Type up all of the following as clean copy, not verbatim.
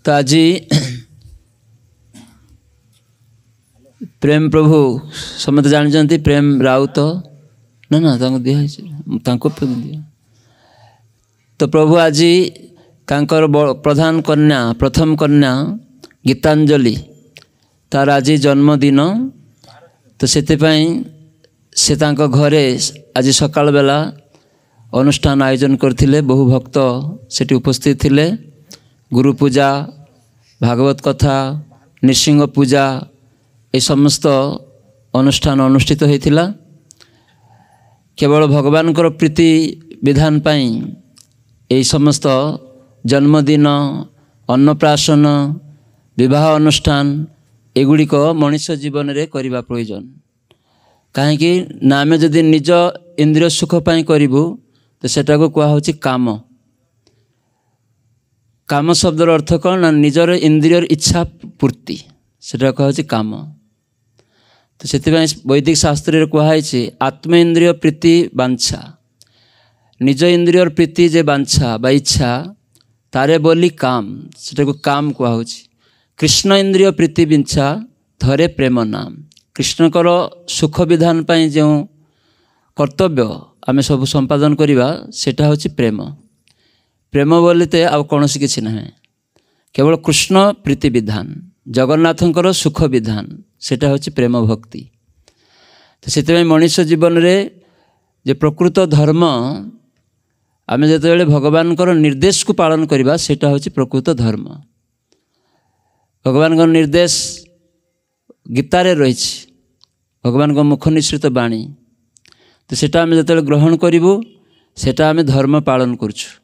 तो आज प्रेम प्रभु समस्त जानते प्रेम राउत ना ना दिया तो प्रभु आज तांकर प्रधान कन्या प्रथम कन्या गीतांजलि तार आज जन्मदिन तो से तांको घरे आज सकाळ बेला अनुष्ठान आयोजन करथिले। बहु भक्त सेठी उपस्थित थिले। गुरु पूजा भागवत कथा नृसिंह पूजा ए समस्त अनुष्ठान अनुष्ठित होइथिला। केवल भगवान को प्रीति विधान पाई ए समस्त जन्मदिन अन्नप्राशन विवाह अनुष्ठान एगुड़िक मनुष्य जीवन रे करिबा प्रयोजन। कहीं ना आम जदि निज इंद्रिय सुख पाई करिबु तो सेटा को कहा होची काम। काम शब्दर अर्थ कौन ना निजर इंद्रियर इच्छा पूर्ति सेटा कहा होची काम। तो से वैदिक शास्त्र कहुई आत्म इंद्रिय प्रीति बांछा निज इंद्रियर प्रीति जे बांछा बा इच्छा तारे बोली काम सेटा को काम कहुई। कृष्ण इंद्रिय प्रीति बिंछा धरे प्रेम नाम। कृष्णकर सुख विधान पाई जो कर्तव्य आमे सब संपादन करिबा सेटा होची प्रेम। प्रेम बोलते आउ कौन सी किसी ना केवल कृष्ण प्रीति विधान जगन्नाथंकर सुख विधान सेटा होची प्रेम भक्ति। तो से मनुष्य जीवन रे जे प्रकृत धर्म आमे जतबेले भगवान को निर्देश को पालन करिबा सेटा होची प्रकृत धर्म। भगवान को निर्देश गीतारे रही भगवान को मुख निश्रित बाणी तो सेटा आमे जतबेले ग्रहण करिबु सेटा आमे धर्म पालन करछु।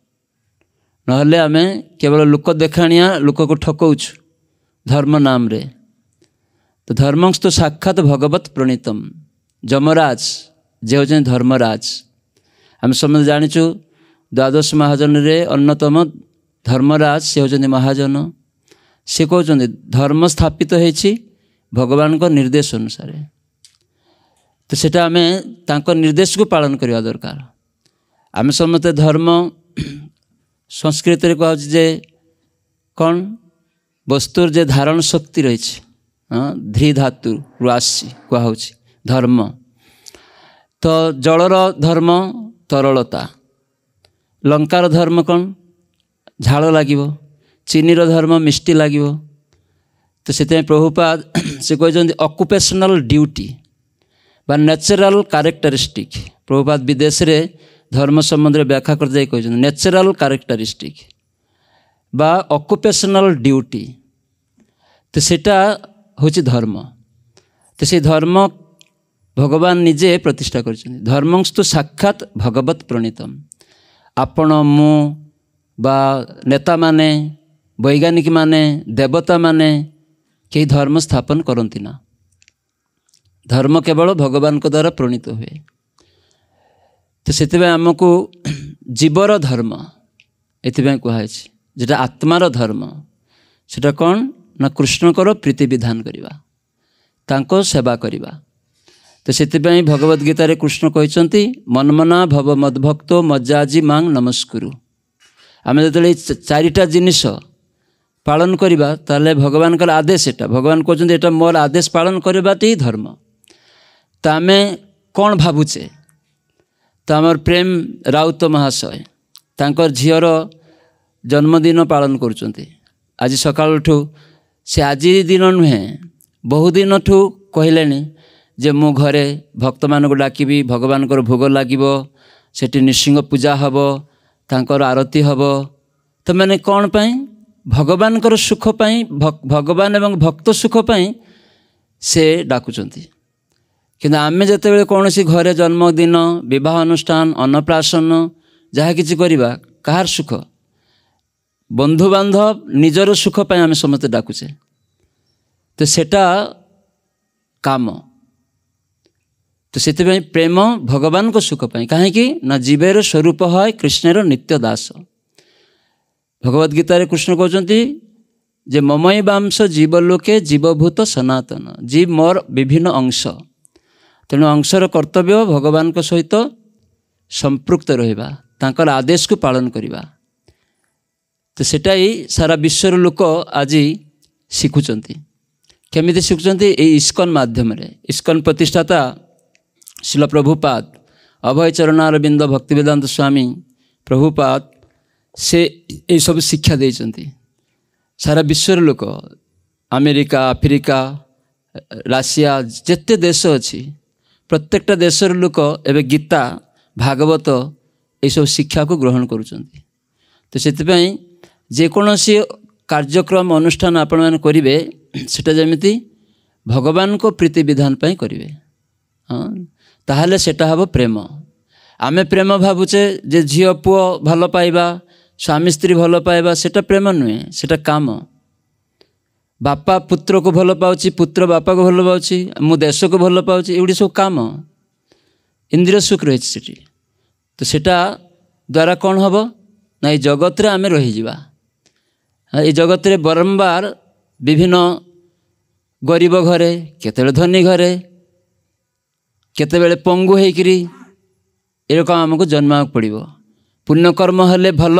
नहले आमे केवल लोक देखाणिया लोक को ठकौछु धर्म नाम रे। तो धर्मस्तु साक्षात भगवत प्रणीतम जमराज जे होचन धर्मराज। आम समझ जानिचु द्वादश महाजन रे अन्यतम धर्मराज से होचन महाजन। से कहते धर्म स्थापित होइछि भगवान को निर्देश अनुसार। तो सेटा आमे तांको निर्देश को पालन करवा दरकार। आमे समस्ते धर्म संस्कृत रे कहछि जे कौन वस्तुर जे धारण शक्ति रही ध्री धातु राशि कहुँ धर्म। तो जलर धर्म तरलता लंकार धर्म कौन झाड़ लगे चीनीर धर्म मिष्टी लगे। तो से प्रभुपाद से कहते ऑक्युपेशनल ड्यूटी बा नेचुरल कैरेक्टरिस्टिक। प्रभुपाद विदेश रे धर्म संबंध में व्याख्या करते कहते नेचुरल कैरेक्टरिस्टिक बा ऑक्युपेशनल ड्यूटी। तो सेटा होची धर्म। तो से धर्म भगवान निजे प्रतिष्ठा कर धर्मस्तु साक्षात भगवत प्रणीतम। आपण मु बा नेता माने वैज्ञानिक माने देवता माने कई धर्म स्थापन करती ना। धर्म केवल भगवान को द्वारा प्रणीत हुए। तो से आमको जीवर धर्म एथि कहुई जेटा आत्मार धर्म सेटा कौन ना कृष्णकर प्रीति विधान करवा तांको सेवा करवा। तो से भगवद गीतार कृष्ण कहते मनमना भव मद्भक्तो मज्जाजी मांग नमस्कुरु। आम जो चारिटा जिनिस पालन करवा ताले भगवान का आदेश एटा भगवान कहते एटा मोर आदेश पालन करवाटे ही धर्म। तो आम कौन भावुचे तो आमर प्रेम राउत महाशय तांकर झीर जन्मदिन पालन करुँच। आज सकाल ठू से आज दिन नुहे बहु दिन ठू कहले जे मु घरे भक्त मान को डाकिबी भगवान को भोग लगिबो सेठी नृसिंह पूजा हब तांकर आरती हब। तो मैंने कौन पाई भगवान को सुख पाई भगवान एवं भक्त सुख पाई से डाकुचंती। किंतु आमे जते कौन सी घरे जन्मदिन विवाह अनुष्ठान अन्नप्राशन जहाँ किसी करवा कहार सुख बंधु बांधव निजर सुख पाई आमे समस्त डाकुचे। तो सेटा काम। तो से प्रेम भगवान को सुख पाई कहीं ना जीवेर स्वरूप है कृष्णर नित्य दास। भगवद गीतार कृष्ण कहते जे ममई बांश जीवलोके जीवभूत सनातन जीव मोर विभिन्न अंश। तेणु अंशर कर्तव्य भगवान को सहित संपृक्त रहिबा तांकर आदेश को पालन करिबा। तो सेटा ही सारा विश्वर लोक आज शिखुंट केमिति शिखुंट इस्कन माध्यम इस्कन प्रतिष्ठाता शिल प्रभुपाद अभय चरणारविंद भक्तिवेदांत स्वामी प्रभुपाद से ये सब शिक्षा देइचंती सारा विश्वर लोक अमेरिका अफ्रिका राशिया जिते देश अच्छी प्रत्येकटा देशर लोक एवं गीता भागवत ये सब शिक्षा को ग्रहण करुँच तो से जेकोसी कार्यक्रम अनुष्ठान आपण मैंने करेंगे सेटा जमी भगवान को प्रीति विधान पाई करेंगे हाँ ताहले सेटा हम प्रेम आमे प्रेम भावुचे जे झील पुओ भल पाइबा स्वामी स्त्री भल पाइबा सेटा प्रेम नुहे सेटा काम बापा पुत्र को भल पाउची पुत्र बापा को भल पाउची मु देश को भल पाउची एवढी सब काम इंद्रिय सुख रही तो सेटा द्वारा कौन हम ना जगत रे आमे रही जिबा ये जगत रे बारंबार विभिन्न गरीब घरे केतेबेले धनी घरे केतेबेले पंगु होइकरी एरकम आमको जन्म पड़ो पुण्यकर्म हेले भल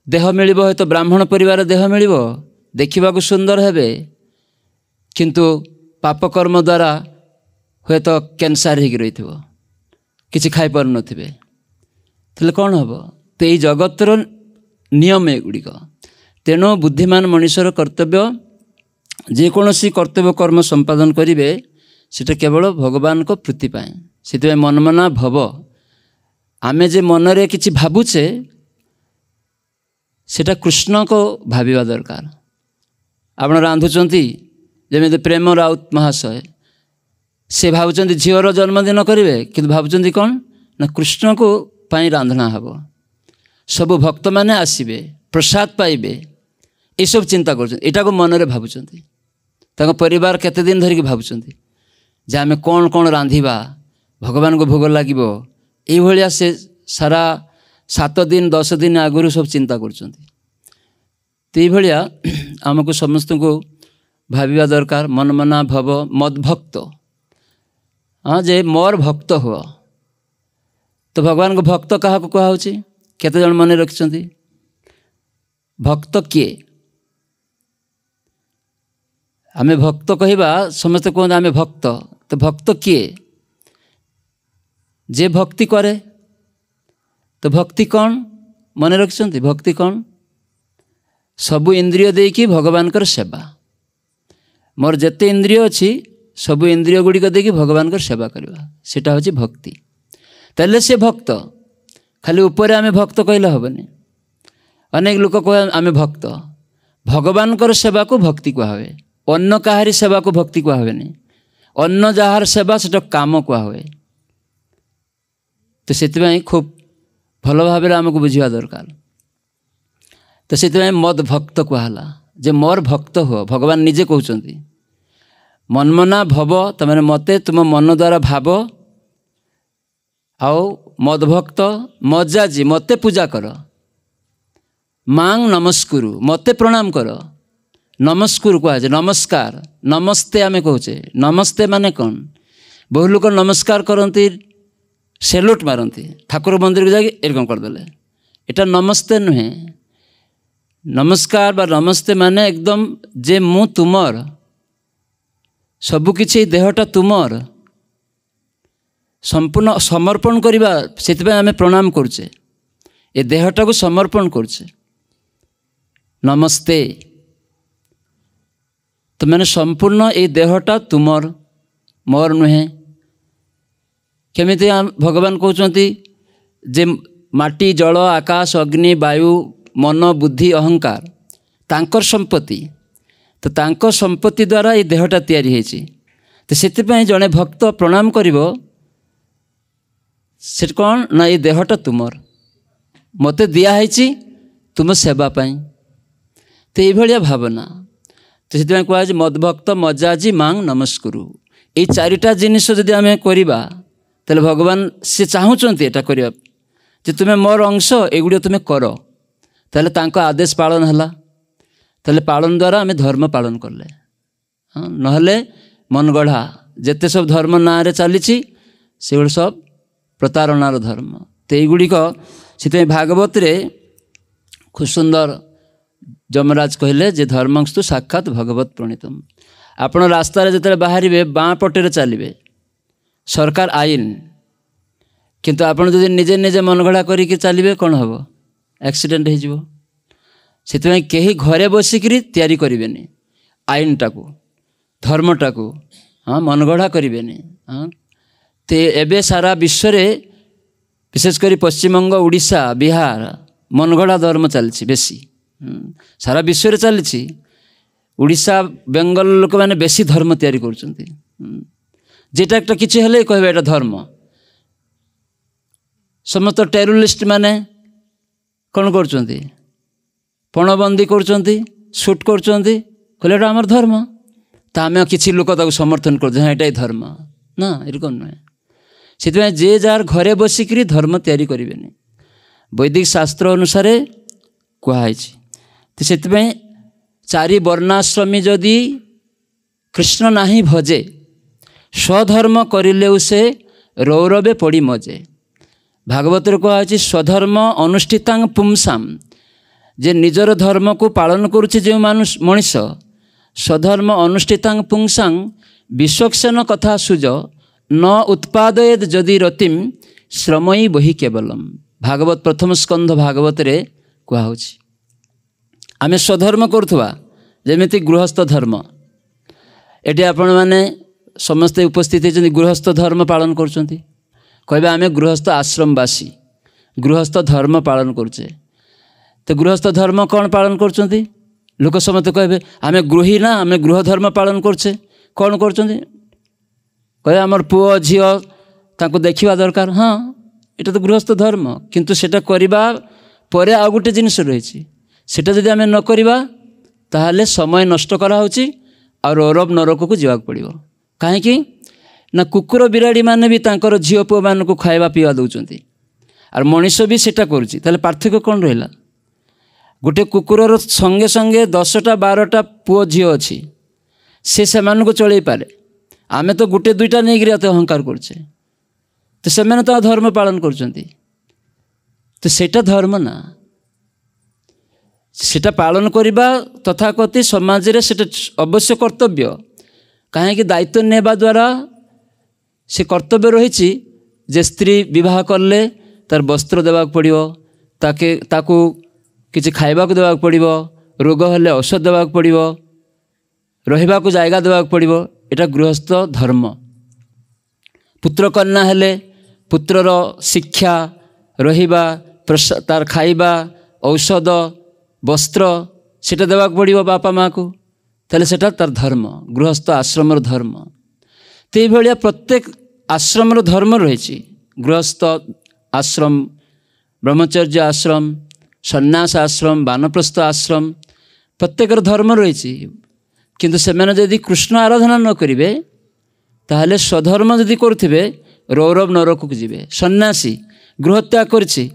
देह मिलिबो है तो ब्राह्मण परिवार देह मिलिबो देखा सुंदर हेबे किंतु पापकर्म द्वारा हुए तो कैंसर हो रही किसी खाई पार नथिबे तो कौन हम तो ये जगतर नियम एगुड़िक तेणु बुद्धिमान मनुष्यर कर्तव्य जेकोसी कर्तव्य कर्म संपादन करेंगे सेटा केवल भगवान को प्रीति पाए से मनमना भव आमे जे मनरे किछि भावुचे सेटा कृष्ण को भाविबा दरकार आपण रांधुचंती जमी प्रेम राउत महाशय से भावुचंती झीवर जन्मदिन करेंगे किंतु भावुचंती कौन ना कृष्ण को पाई रांधना हब सब भक्त माने आसीबे प्रसाद पाइबे ये सब चिंता कर मनरे भावुचंती तांको परिवार केते दिन धरिक भावुचंती जे आमे कौन कौन रांधिबा भगवान को भोग लागिबो एई भलिया से सारा 7 दिन 10 दिन आगुरु सब चिंता करचंती तो ये आमको समस्त को भाविबा दरकार मनमना भव मदभक्त हाँ जे मोर भक्त हुआ तो भगवान को भक्त क्या कहुच्छी केते जन मन रखिंट भक्त किए आमे भक्त कहवा समस्ते कहते आमे भक्त तो भक्त किए जे भक्ति करे तो भक्ति कौन मन रखिंट भक्ति कौन सबु इंद्रिय देकी भगवान कर सेवा मोर जेते इंद्रिय अच्छी सबु इंद्रिय गुड़िक देकी भगवान कर सेवा करवा सेटा होची भक्ति ताले से भक्त खाली ऊपर आमे भक्त कहले हबनी अनेक लोक कह आमे भक्त भगवान कर सेवा को भक्ति कह हुए अन्न काहारी सेवा को भक्ति कह हुए अन्न जार सेवा सेटा काम कह हुए तो से खूब भल भाव आमको बुझा दरकार तो से मद भक्त कहला जे मोर भक्त हो भगवान निजे कहते मनमना भव तमें मते तुम मन द्वारा भाव आओ मदभक्त मजाजी मते पूजा कर मांग नमस्कुरु मते प्रणाम कर नमस्कुरु कह नमस्कार नमस्ते आमे कहचे नमस्ते माने कौन बहु लोक नमस्कार करती सेलुट मारती ठाकुर मंदिर को जाके एरकम करदे एटा नमस्ते नुहे नमस्कार बा नमस्ते माने एकदम जे मु तुमर सबुकिछि देहटा तुमर संपूर्ण समर्पण करवा से आम प्रणाम करुचे ए देहटा को समर्पण करुचे नमस्ते तो मैंने संपूर्ण ए देहटा तुमर मोर नुहे केमिति भगवान कहते जे माटी जल आकाश अग्नि वायु मन बुद्धि अहंकार तांकर संपत्ति तो तांकर संपत्ति द्वारा ये देहटा तैयारी होइछि तो से जड़े भक्त प्रणाम करिवो से कौन ना ये देहटा तुमर मते दिया है तुम सेवा पाई तो ये भावना तो से कह मदभक्त मजाजी मांग नमस्कुरु ये चारिटा जिनिस जदि आम करवा तेल भगवान से चाहूँगी एटा करवा जे तुम्हें मोर अंश एगुड़ तुम्हें कर ताले तांको आदेश पालन है ताले पालन द्वारा आम धर्म पालन कले हाँ नहले मन गढ़ा जेते सब धर्म ना रे चली से सब प्रतारणार धर्म तो युड़िक से भागवत रे खूब सुंदर जमराज कहले जे धर्मस्तु साक्षात भगवत प्रणीतम। आपण रास्तार जो बाहर बाँ पटे चलिए सरकार आईन, किंतु आपण जो निजे निजे मनगढ़ा करिके चलिए कौन हम एक्सीडेंट हो कहीं घरे बसिकी तैयारी करें आईनटा को धर्मटा को हाँ मनगढ़ा करें हाँ। तो एबे सारा विश्व विशेषकर पश्चिमबंग उड़ीसा बिहार मनगढ़ा धर्म चलती बेसी सारा विश्व चली। उड़ीसा बेंगल लोक मैंने बेसी धर्म तैयारी करछंती जेटा एक किसी हेले कहबे एटा धर्म। समस्त टेरोरिस्ट माने कौन करछंती पणबंदी करछंती शूट करछंती कहले एटा हमर धर्म। तो आम किसी लोक ताको समर्थन कर एटा धर्म ना एरकम नुहे। से जे जार घरे बसिक धर्म तैयारी करें वैदिक शास्त्र अनुसार कहुई। तो से चारि वर्णाश्रमी जदि कृष्ण नाही भजे स्वधर्म करिले उसे रौरवे पड़ी मजे। भागवत कहुई स्वधर्म अनुष्ठितांग पुंसाम जे निजर धर्म को पालन करुचे जो मनीष स्वधर्म अनुष्ठितांग पुंसांग विश्वक्षण कथा सुज न उत्पादयेद जदि रतिम श्रमयी बही केवलम। भागवत प्रथम स्कंध भागवत रे कहुची आमे स्वधर्म करुवा जेमिति गृहस्थ धर्म। एटी आपण माने समस्ते उपस्थित होती गृहस्थ धर्म पालन करुँच कहे आम गृहस्थ आश्रमवासी गृहस्थ धर्म पालन करुचे। तो गृहस्थ धर्म कौन पालन करुँच लोक समस्ते कहे आम गृही ना आम गृह धर्म पालन करछे कौन कर कहे आमर पुओ झील ताको देखा दरकार। हाँ ये तो गृहस्थ धर्म किंतु सेटा करिबा परे आ गोटे जिनिस रही सेटा जदि आम न करिबा ताहले समय नष्ट कराउची और रौरव नरक को जावाक पड़िबो। काहेकि ना कुकुर बिराड़ी माने भी तांकर झील पुओ मान को खाइबा पीवा दउचंती और मनीष भी सेटा करुची। ताहले पार्थक्य कौन रहिला गोटे कुकुरर संगे संगे 10टा 12टा पुओ झील अच्छी से को चलई पारे आमे तो गोटे दुईटा नहीं अहंकार करछे। तो से तो धर्म पालन करछंती तो सेटा धर्म ना सेटा पालन करिबा तथाकथित समाज रे सेटा अवश्य कर्तव्य। कहीं दायित्व नेबा द्वारा से कर्तव्य रही जे स्त्री विवाह करले तार वस्त्र देवाक पड़िबो ताकू किसी खाइबाक देवाक पड़िबो रोग हेले औषध देवाक पड़िबो रहिबा को जायगा देवाक पड़िबो एटा गृहस्थ धर्म। पुत्र कन्या हेले पुत्रर शिक्षा रहिबा तार खाइबा औषध वस्त्र सेटा देवाक पड़िबो बापा माँ को ताले सेटा तार धर्म गृहस्थ आश्रम धर्म। तो ये प्रत्येक आश्रम धर्म रही गृहस्थ आश्रम ब्रह्मचर्य आश्रम सन्यास आश्रम वानप्रस्थ आश्रम प्रत्येक धर्म रही किंतु से मैंने यदि कृष्ण आराधना न करेंगे ताहले स्वधर्म यदि करुवे रौरव नरक को जीवे। सन्यासी गृहत्याग करछि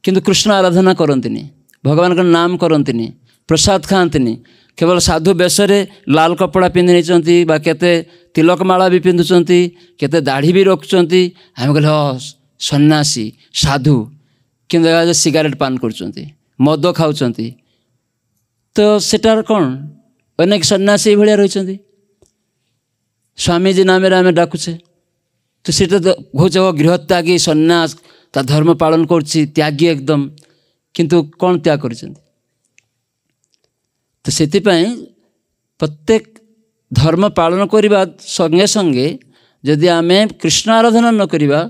किंतु कृष्ण आराधना करंतिनी भगवान का नाम करंतिनी प्रसाद खाआंतिनी केवल साधु बेशरे लाल कपड़ा पिंधि नहीं केते तिलक माला भी पिंधुचंती केते दाढ़ी भी रखुचंती आम कहले सन्यासी साधु किंतु सिगारेट पान करुचंती मद खाउचंती। तो सेटार कौन अनेक सन्यासी भाया रही स्वामीजी नाम आम डाकुचे तो सीटा तो कौच गृहत्यागी सन्यास ता धर्म पालन करछि त्यागी एकदम किंतु कौन त्याग कर। तो से प्रत्येक धर्म पालन करने संगे संगे जदि आम कृष्ण आराधना न करिबा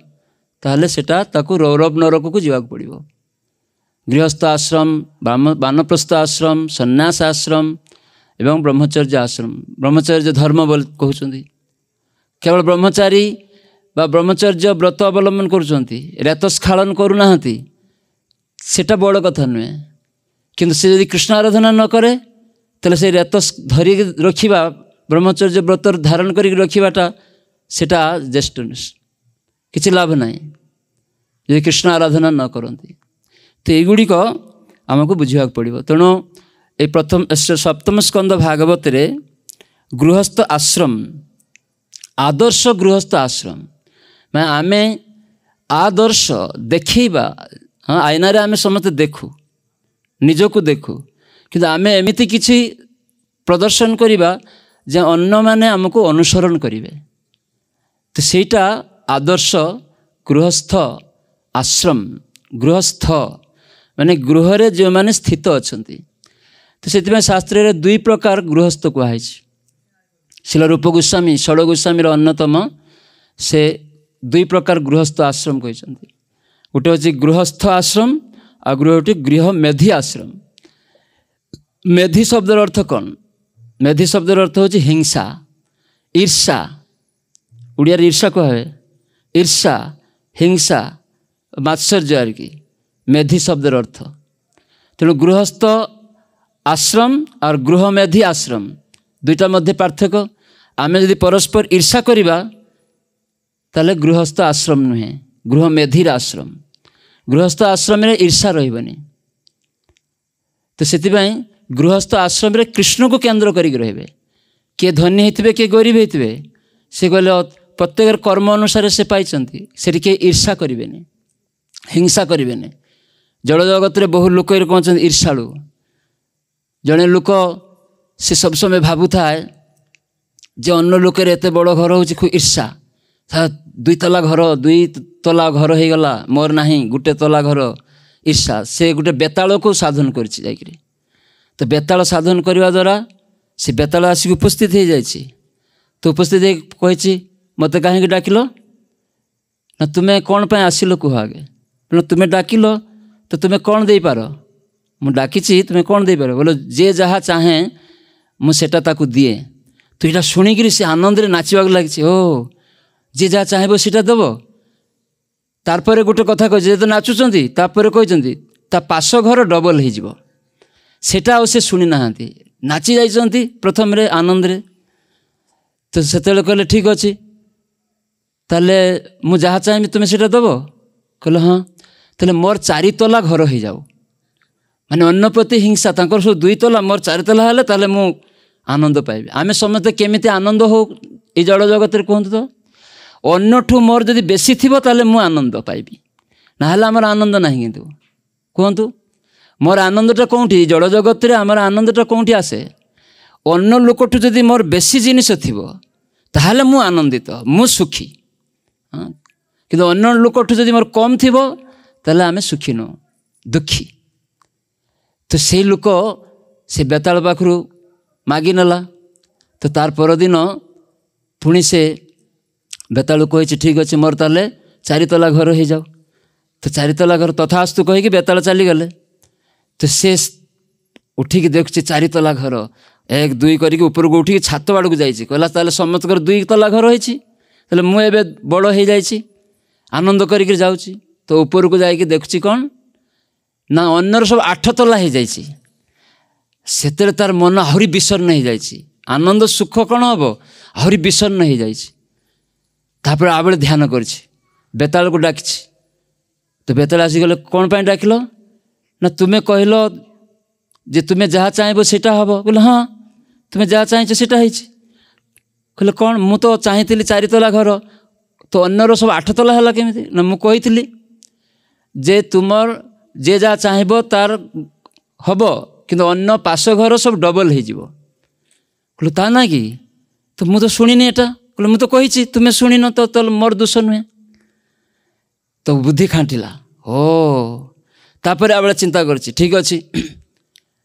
ताहले सेटा ताकू रौरव नरक को जावाक पड़िबो। गृहस्थ आश्रम वानप्रस्थ आश्रम सन्यास आश्रम एवं ब्रह्मचर्य आश्रम ब्रह्मचर्य धर्म बोल कहते केवल ब्रह्मचारी बा ब्रह्मचर्य व्रत अवलंबन करुँच रेतस्खालन करूना सेटा बड़ कथा नुहे किंतु से यदि कृष्ण आराधना न करे तेल से रेतस धरी रखा ब्रह्मचर्य व्रत धारण कर रखाटा सेटा ज्येष्ठनेस किसी लाभ ना यदि कृष्ण आराधना न करती। तो युड़िक आमको बुझा पड़ो। तेणु ये प्रथम सप्तम स्कंद भागवत रे गृहस्थ आश्रम आदर्श गृहस्थ आश्रम मैं आमे आदर्श देखा हाँ आईना रे आमे समस्त देखू निजको देखू कि आमे एमिति किछि प्रदर्शन करिबा जे अन्य माने हमको अनुसरण करिवे। तो सेटा आदर्श गृहस्थ आश्रम गृहस्थ माने गृह रे जो माने स्थित अछंती। तो से शास्त्र रे दुई प्रकार गृहस्थ कहुई। शिल रूप गोस्वामी षड गोस्वामी अन्यतम से दुई प्रकार गृहस्थ आश्रम कहते। गोटे हूँ गृहस्थ आश्रम आ गोटे गृह मेधी आश्रम। मेधी शब्दर अर्थ कौन? मेधी शब्दर अर्थ हूँ हिंसा ईर्षा। उड़िया ईर्षा कहे ईर्षा हिंसा मात्सर्य आर की मेधी शब्दर अर्थ। तेणु गृहस्थ आश्रम और गृह मेधी आश्रम दुईटा मध्य पार्थक्य। आमे यदि परस्पर ईर्षा करिबा ताले गृहस्थ आश्रम नुहे गृह मेधीर आश्रम। गृहस्थ आश्रम रे ईर्षा रहिबनी। तो सेतिबाई गृहस्थ आश्रम रे कृष्ण को केंद्र करिक रहिबे। किए धनी होइतबे किए गरीब होइतबे से कहले प्रत्येक कर्म अनुसार से पाइचंती सेठी किए ईर्षा करिबेनी हिंसा करिबेनी। जड़ जगत रे बहु लोक कहते ईर्षालु। जड़े लोक से सब समय भावु थाए जे अन्य लोक एत बड़ घर हो खूब ईर्षा। दुई तला घर हो गला मोर नाही गोटे तला घर ईर्षा। से गोटे बेताल को साधन करिछि जाइकरी। तो बेताल साधन करने द्वारा से बेताल आसिक उपस्थित हो जाइछि। तो उपस्थित कही मत कहीं डाकिल ना तुम्हें कौन पे आसिल कह आगे तुम्हें डाकिल तो तुम्हें कौन दे पार? मु डाकी तुम्हें कौन दे पार? बोलो जे जहाँ चाहे मुझेटा ताकू दिए। तो यहाँ शुणिकी से आनंद नाचवाक लगी। ओ जे जहाँ चाहे सीटा दब। तारपर गोटे कथा कही तो नाचुंट तापर कहते ता पाश घर डबल हो सेटा से शुणी ना नाची जाइंट प्रथम रे आनंद रे। तो से कहले ठीक अच्छे ताले मु जहाँ चाहे तुम्हें सीटा दब। कहले हाँ ताले मोर 4 तला घर हो जाऊ। माने अन्न प्रति हिंसा तांकर सब 2 तला मोर 4 तला हेले ताले मु आनंद पाइबे। आमे समस्त केमिति आनंद हो ए जड़ जगत रे कहंतु तो अन्यठू मोर जदि बेसी थिबो ताले मु आनंद पाइबी ना हला हमर आनंद नाही। किंतु कहंतु मोर आनंदटा कोठी जड़ जगत रे हमर आनंदटा कोठी आसे? अन्य लोकठू जदि मोर बेसी जिनिस थिबो ताहले मु आनंदित मु सुखी। हाँ किंतु अन्य लोकठू जदि मोर कम थिबो ताहले आमे सुखी न दुखी। तो से लोक से बेताल पाखरु मागी नेला। तो तार परदिन पुणी से बेताल कही ठीक अच्छे मोर ताले 4 तला घर हो जाओ। तो 4 तला घर तथास्तु कहीकि बेताल चली गले। तो से उठिक देखुचे 4 तला घर 1 2 करके ऊपर को उठिक छात बाड़ को जाइए। कहला ताले समस्त 2 तला घर होइछि ताले मु एबे बड़ हो जाइछि आनंद करिक जाउछि। तो ऊपर को जाइए देखुछि कौन ना अन्यर सब 8 तला हो जाइछि। सेतेरे तार मन आहरी विषर्ण हो जाइछि। आनंद सुख कौन हम आहरी विषर्ण हो जाइछि। तापर आबे ध्यान करछि बेताल को डाकिछि। तो बेताल आसिगले कौन पाई डाकिल ना तुम्हें कहल जे तुम्हें जहाँ चाहब सेटा हम। बोले हाँ तुम्हें जहाँ चाहे सेटा होइछि। कहले कौन मु तो चाहती 4 तला घर तो अन्यर सब 8 तला है केमिति ना मु कही जे तुमर जे जहाँ चाहब तार हम किंतु अन्न पाश घर सब डबल हो। कहले ता ना कि तो मु तो शुणिनी एटा। कहले मु तो कही तुम्हें शुणिन तो मोर दोष नुहे। तो बुद्धि खांटिला ओ तापर आबे चिंता करछि ठीक अच्छे।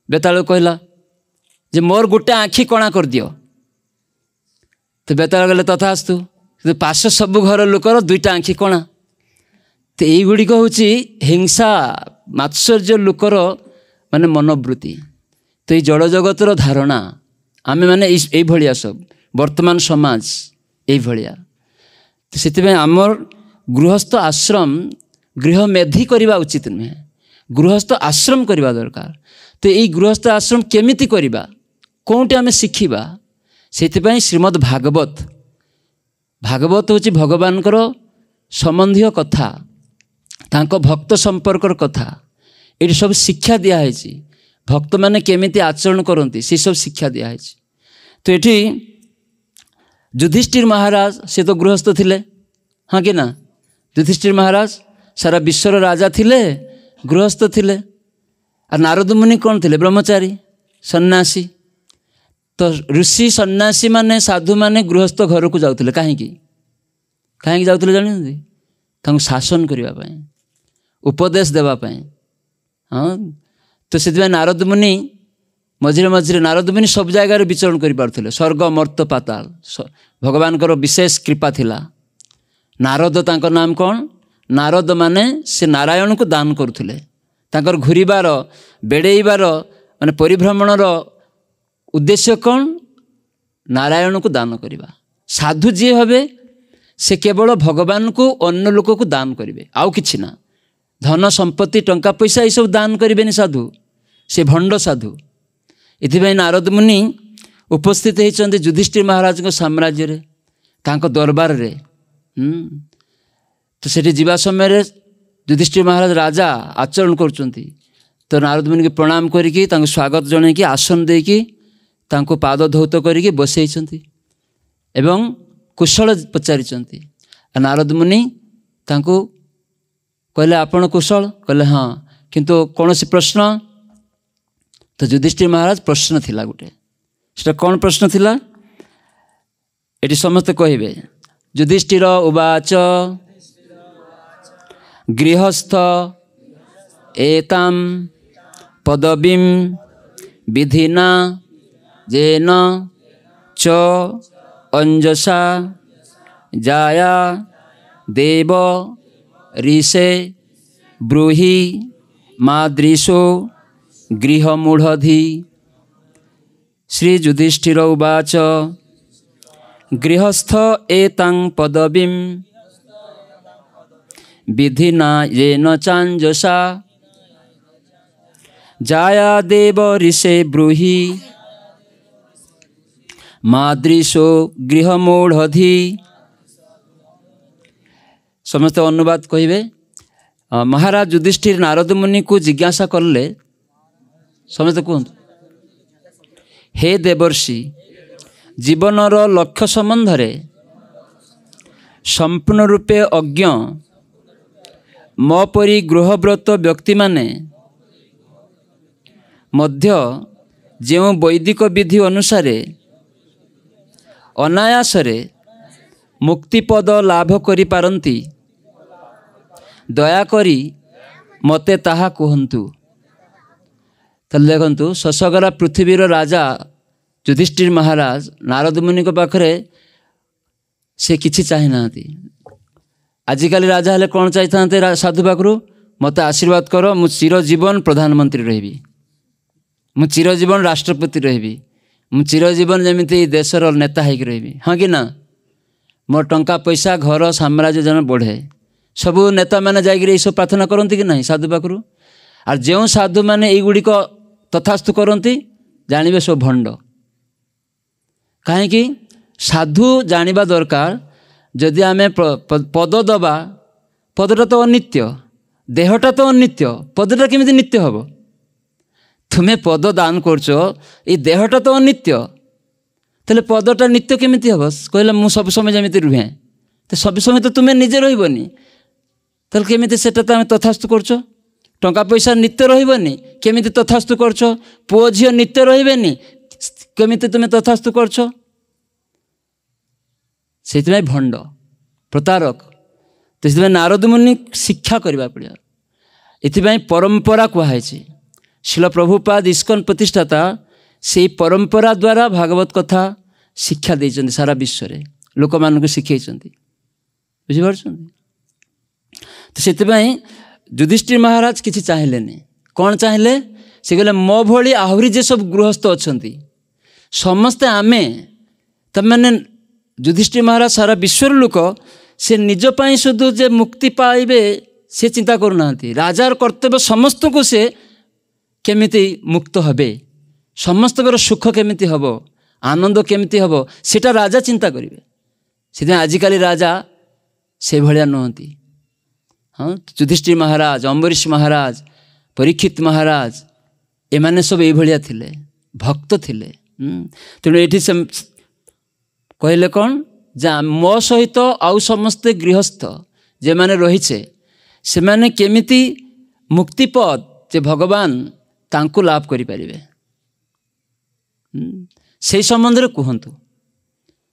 बेताल कहला जे मोर गोटे आँखि कणा कर दियो। तो बेताल गले तथास्तु तो पाश सब घर लोकर 2टा आँखि कणा। तो युड़िक हूँ हिंसा मात्सर्य लोकर माने मनोवृत्ति। तो ये जड़ जगतर धारणा आमे माने यही भलिया सब वर्तमान समाज यही भलिया। तो से आमर गृहस्थ आश्रम गृह मेधी करवा उचित नुहे गृहस्थ आश्रम करवा दरकार। तो यही गृहस्थ आश्रम केमिति करवा कौटे आमे शिखिबा सेतिपई श्रीमद् भागवत हूँ भगवान संबंधी कथा तांको भक्त संपर्कर कथा ये सब शिक्षा दिखाई। भक्त मैंने केमिति आचरण करती से सब शिक्षा दिखाई। तो ये युधिष्ठिर महाराज से तो गृहस्थ थिले हाँ कि ना। युधिष्ठिर महाराज सारा विश्वर राजा थिले गृहस्थ थिले। और नारद मुनि कौन थिले ब्रह्मचारी सन्यासी तो ऋषि सन्यासी माने साधु माने गृहस्थ घर को जाउतले कहीं जाउतले जानि तांको शासन करने उपदेश देवाई। हाँ तो से नारद मुनि मझे मझे नारद मुनि सब जगार विचरण कर पारुले स्वर्ग मर्त पाताल भगवान विशेष कृपा थिला। नारद तांको नाम कौन नारद माने से नारायण को दान करुले तांकर घूरिबार बेड़ेबार माने परिभ्रमणर उद्देश्य कौन नारायण को दान करवा। साधु जी हे से केवल भगवान को अन्य लोक को दान करेंगे आउ किछि ना धन संपत्ति टंका पैसा ये सब दान करें साधु से भंड साधु। इथिपाई नारद मुनि उपस्थित होती युधिष्ठिर महाराज को साम्राज्य रे तांको दरबार रे। तो सेठी जीवा समय युधिष्ठिर महाराज राजा आचरण करुचंती तो नारद मुनि के प्रणाम करिकी तांको स्वागत जणे कि आसन देकी तांको पाद धौत करिकी बसैछंती एवं कुशल पचारिचंती। नारद मुनि तांको कहले आपण कुशल कहले हाँ किंतु कौन सी प्रश्न तो युधिष्ठिर महाराज प्रश्न थिला गोटे सेटा कौन प्रश्न थिला एटी समस्त कहिबे। युधिष्ठिर उवाच गृहस्थ एताम पदवीं विधिना येन च अंजसा जाया देव ऋषे ब्रूहि मादृशो गृहमूढ़धि। श्री युधिष्ठिर उवाच गृहस्थ एतां पदवीं विधिना येन चांजसा जाया देव ऋषे ब्रूहि मादृशो गृहमूढ़धि। समस्त अनुवाद कहिबे। महाराज युधिष्ठिर नारद मुनि को जिज्ञासा करले समस्त कहतु हे देवर्षि जीवनर लक्ष्य संबंधरे संपूर्ण रूपे अज्ञ मो परी गृहव्रत व्यक्ति माने मध्य जो वैदिक विधि अनुसारे अनायासरे मुक्तिपद लाभ करि पारंती दयाकरी मते ताहा कहंतु। तले देखंतु ससगरा पृथ्वीर राजा युधिष्ठिर महाराज नारद मुनि पाखरे से किछि चाहि नांती। आजिकाली राजा हेले कौन चाहिए साधु पाखरु मते आशीर्वाद करो मु चिरजीवन प्रधानमंत्री रही मु चिरजीवन राष्ट्रपति रही मु चिरजीवन जमीती देशर नेता होगी रही। हाँ कि ना मोर टंका पैसा घर साम्राज्य जन बढ़े सबू नेता मैंने जाकि सब प्रार्थना करती कि नहीं साधु पाखरु। और जो साधु मैंने युड़िक तथास्तु करती जानवे सब भंड कहीं साधु जानिबा दरकार जदि आमे पद दबा पदटा तो अनित्य देहटा तो अनित्य पदटा केमिति नित्य हम तुम्हें पद दान करछ ये देहटा तो अनित्य तेल पदटा नित्य केमिति हम कहले मु सब समय जमिति रुहे तो सब समय तो तुम्हें निजे रहिबनी तेल केमिति सेटा तो तथास्तु करछ। टंका पैसा नित्य रहिबनी केमिति तथास्तु करछ। पुओ झियो नित्य रहिबेनी केमिति तुम्हें तथास्तु करछ। से भंड प्रतारक तो से नारद मुनि शिक्षा करने पड़ा। इथिपाई परंपरा कहुई शिल प्रभुपाद इस्कन प्रतिष्ठाता से परंपरा द्वारा भागवत कथा शिक्षा देते सारा विश्व में लोक मान शिखे बुझीपार। तो से युधिष्ठिर महाराज किसी चाहिए कौन चाहिए से कहले मो भली आहरी जे सब गृहस्थ अच्छा समस्ते आमे तमें युधिष्ठिर महाराज सारा विश्वर लोक से निज पाई शुद्ध जे मुक्ति पाइबे से चिंता करूना राजार कर्तव्य समस्त को से केमिति मुक्त हबे समस्त सुख केमिति हबो आनंद केमिति हबो सेटा राजा चिंता करेंगे। से आजिकाली राजा से भलिया नुहति। हाँ युधिष्ठिर महाराज अम्बरीश महाराज परीक्षित महाराज एमाने सब ये भलिया थिले भक्त थिले। तेणु ये कहले कौन जा मो सहित आउ समस्ते गृहस्थ जे माने रहीचे से माने केमिति मुक्तिपद जे भगवान तांको लाभ करि परिबे से संबंध कहतु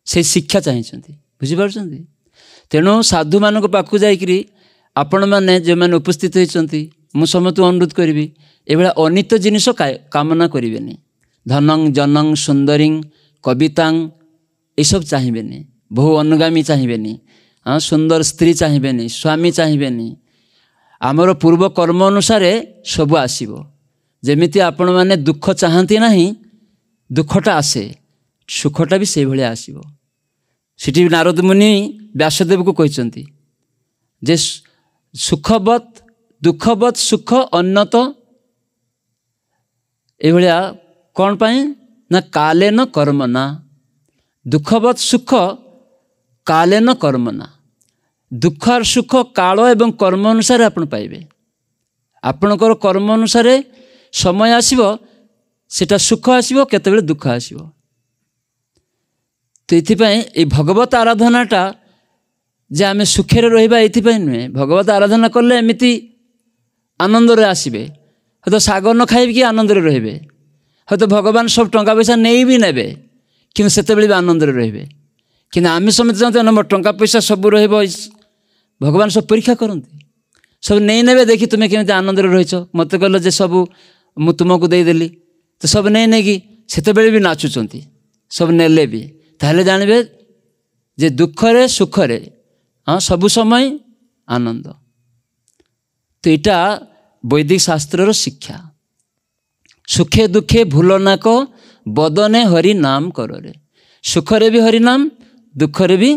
से शिक्षा चाहिए बुझीपार। तेणु साधु मान पाक जाकि आपण मैंने जो मैंने उपस्थित होती मु समस्त अनुरोध करी एभा अनित जिनिस कामना करें। धनं जनं सुंदरी कवितां ये सब चाहिए, बहु अनुगामी चाहिए, हाँ सुंदर स्त्री चाहिए, स्वामी चाहिए। आमर पूर्व कर्म अनुसार सब आसब। जमिति आपण मैंने दुख चाहती ना दुखटा आसे, सुखटा भी से भाया आसब। सिटी नारद मुनि व्यासदेव को कहते जे सुखवत दुखवत सुख अन्नत एभलिया कौन पाई ना काले न कर्म ना। दुखवत सुख काले न कर्म ना। दुख और सुख काल एवं कर्म अनुसार आपण पाइबे। आपणकर कर्म अनुसार समय आसीबो, सेटा सुख आसीबो, केतेबेले दुख आसीबो। तो ये भगवत आराधनाटा जे आमे सुखे रहिबा एथिपाई नुहे। भगवत आराधना कले एमिति आनंद रे आसीबे। तो साग न खाइबे कि आनंद रे रहिबे। तो भगवान सब टंका पैसा नहीं भी नेबे कि सेतेबेले भी आनंद रे रहिबे। कि आमे समित जानते ना टंका पैसा सब रहिबो। भगवान सब परीक्षा करती, सब नहीं नेबे देखी तुम्हें केमती आनंद रे रहिछ। मत कहल जे सब मु तुमको देदेली, तो सब नहीं नेगी सेतेबेले भी नाचुचंती, सब नेले भी। ताहले जानबे जे दुखरे सुखरे हाँ सब समय आनंद। तो यहाँ वैदिक शास्त्र शिक्षा। सुखे दुखे भूल नाक बदने हरि नाम करोरे। सुखरे भी हरिनाम, दुखरे भी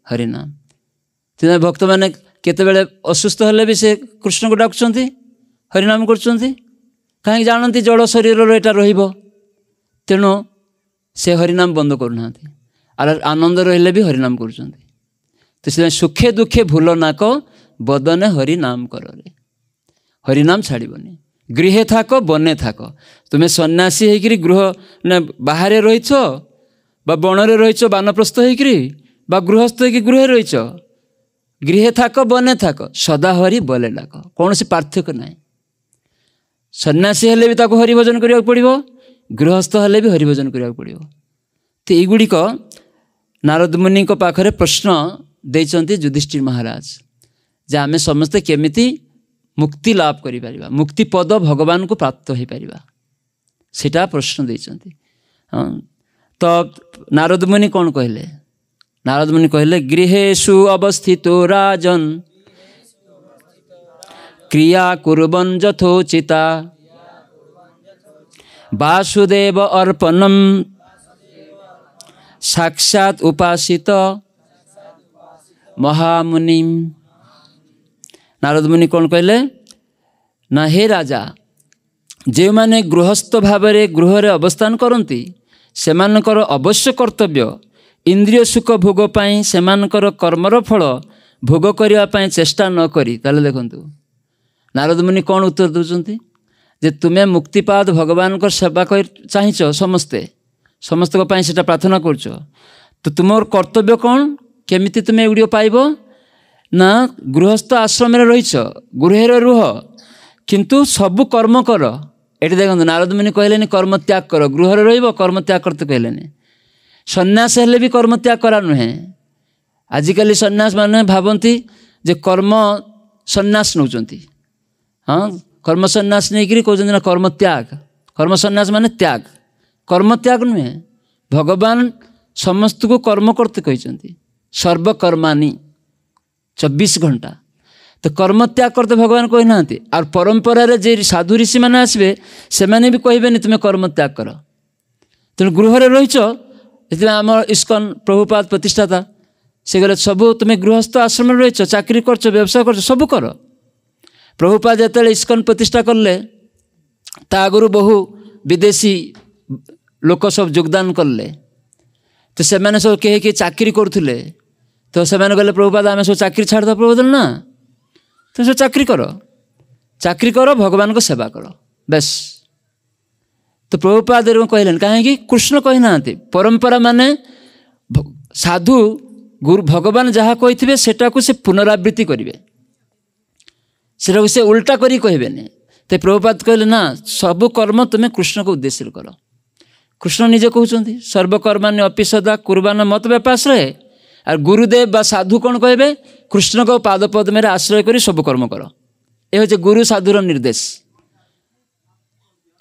हरिनाम। तेना भक्त मैंने केतेबेले असुस्थ हेले भी से कृष्ण को डाकुचंती, हरिनाम करचंती। कहीं जानती जड़ शरीर एटा रहिबो, तेणु से हरिनाम बंद करूना। आर आनंद रहिले भी हरिनाम करुचंती। तो से सुखे दुखे भूल नाक बदने हरिनाम करोरे। हरिनाम छाड़बनी। गृहे थाक बने थाक। तुम्हें सन्यासी होकर गृह ने बाहर रहीच बा बणरे रहीच बानप्रस्थ होकर बा गृहस्थ होकर गृह रहीच। गृहे थाक बने थाक सदा हरि बोले डाक। कौन सी पार्थक्य ना। सन्यासी हेले भी ताको हरिभजन करिया पड़िबो, गृहस्थ हेले भी हरिभजन करिया पड़िबो। तो युड़िक नारद मुनि पाखरे प्रश्न देइचंती युधिष्ठिर महाराज जे आमे समस्ते केमिति मुक्ति लाभ करि परिबा, मुक्ति पद भगवान को प्राप्त हो परिबा, सेटा प्रश्न देइचंती। तो नारद मुनि कौन कहले? नारद मुनि कहले गृहेषु अवस्थितो राजन क्रिया कुर्वन् यथोचिता वासुदेव अर्पणम साक्षात उपासित महामुनि। नारद मुनि कौन कहले ना हे राजा, जे माने गृहस्थ भावरे गृहरे अवस्थान करती सेमानकर अवश्य कर्तव्य इंद्रिय सुख भोग पाई सेमानकर कर्मर फल भोग करिया पाई चेष्टा न करी। ताले देखंतु नारद मुनि कौन उत्तर दउचंती जे तुमे मुक्तिपाद भगवान को सेवा कर चाहिछ, समस्ते समस्त को पाई सेटा प्रार्थना करछ। तो तुमर कर्तव्य कौन, केमिति तुमे एउडियो पाइबो ना गृहस्थ आश्रम रे रहीछ, गृह रे रुह, किंतु सब कर्म कर। एटी देखंतु नारद मुनि कहलेनी कर्म त्याग कर, गृह रे रहिबो कर्म त्याग करते कहलेनी। सन्यास हेले भी कर्म त्याग करा नुहे। आजिकल सन्यास माने भावती जे कर्म सन्यास नौचंती। हाँ कर्म सन्यास नहीं करी कहते ना कर्म त्याग। कर्म सन्यास माने त्याग, कर्म त्याग नुहे। भगवान समस्त को कर्म करते कहते सर्वकर्माणी 24 घंटा। तो कर्म त्याग करते भगवान कही ना। और परंपरा रे जे साधु ऋषि मैंने आसबे से मैंने भी कहबेनी तुम कर्म त्याग कर। तेणु गृह रहीच इतने आम इस्कन प्रभुपाद प्रतिष्ठाता से गले सबू तुम्हें गृहस्थ आश्रम रहीच, चाकरी कर, व्यवसाय कर, सब कर। प्रभुपाद जिते इस्कन प्रतिष्ठा कले ता आगु बहु विदेशी लोक सब योगदान कले। तो से मैंने सब कहीं चाकरी करुले, तो से मैंने कहले प्रभुपाद आम सब चाकरी छाड़ दो। प्रभुपाद ना तुम सब चाकरी कर, भगवान को सेवा कर, बस। तो प्रभुपाद कहले कहीं कृष्ण कही ना परंपरा माने साधु गुरु भगवान जहाँ कही सेटा को से पुनरावृत्ति करेंगे, सेटा से उल्टा करी कहबेनी। तो प्रभुपाद कहले ना सब कर्म तुम्हें कृष्ण को उद्देश्य कर, कृष्ण निजे कहते सर्वकर्माण्य अपि सदा कुर्बान मत व्यपाश्रय। और गुरुदेव बा साधु कौन कहे कृष्ण को पाद पद्म आश्रय कर सब कर्म कर। ये हूँ गुरु साधुर निर्देश।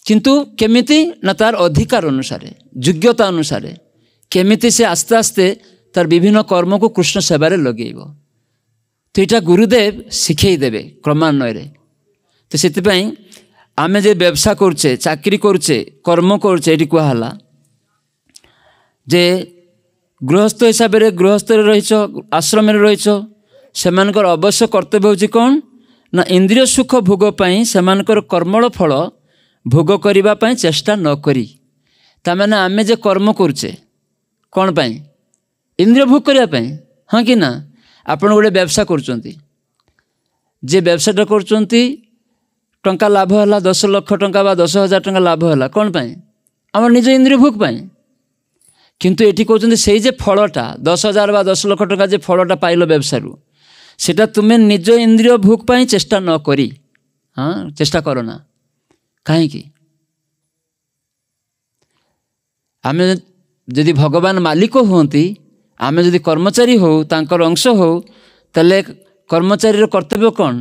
किंतु केमिति ना तार अधिकार अनुसार योग्यता अनुसार केमिति से आस्ते आस्ते तार विभिन्न कर्म को कृष्ण सेवारे लगेब। तो यहाँ गुरुदेव शिखेदेवे क्रमान्वय। तो से आम जे व्यवसाय करुचे चाकरी करुचे कर्म करुचे ये कहला जे गृहस्थ हिसाब से गृहस्थ रहीच आश्रम रहीच से अवश्य कर्तव्य होची कौन ना इंद्रिय सुख भोग पाई सेमानकर कर्मल फल भोग करिबा पाई चेष्टा न करी। तामाने आमे जे कर्म करुचे कौन पाई इंद्रिय भोग करिया पाई। हाँ कि ना आपण गोटे व्यवसाय करुचंती जे व्यवसायटा करुचंती टंका लाभ है 10 लाख टंका बा 10,000 टंका लाभ है कौन पाई आम निज इंद्रिय भोग पाई। किंतु ये कहते से जे फलटा 10,000 बा 10 लाख टंका जे फलटा पाइल व्यवसाय सेटा तुम्हें निज इंद्रिय भोग पाई चेष्टा न करी हाँ चेष्टा करना कहीं आम जदि भगवान मालिक होती आम जदि कर्मचारी हो तांकर अंश हो ताले कर्मचारी कर्तव्य कौन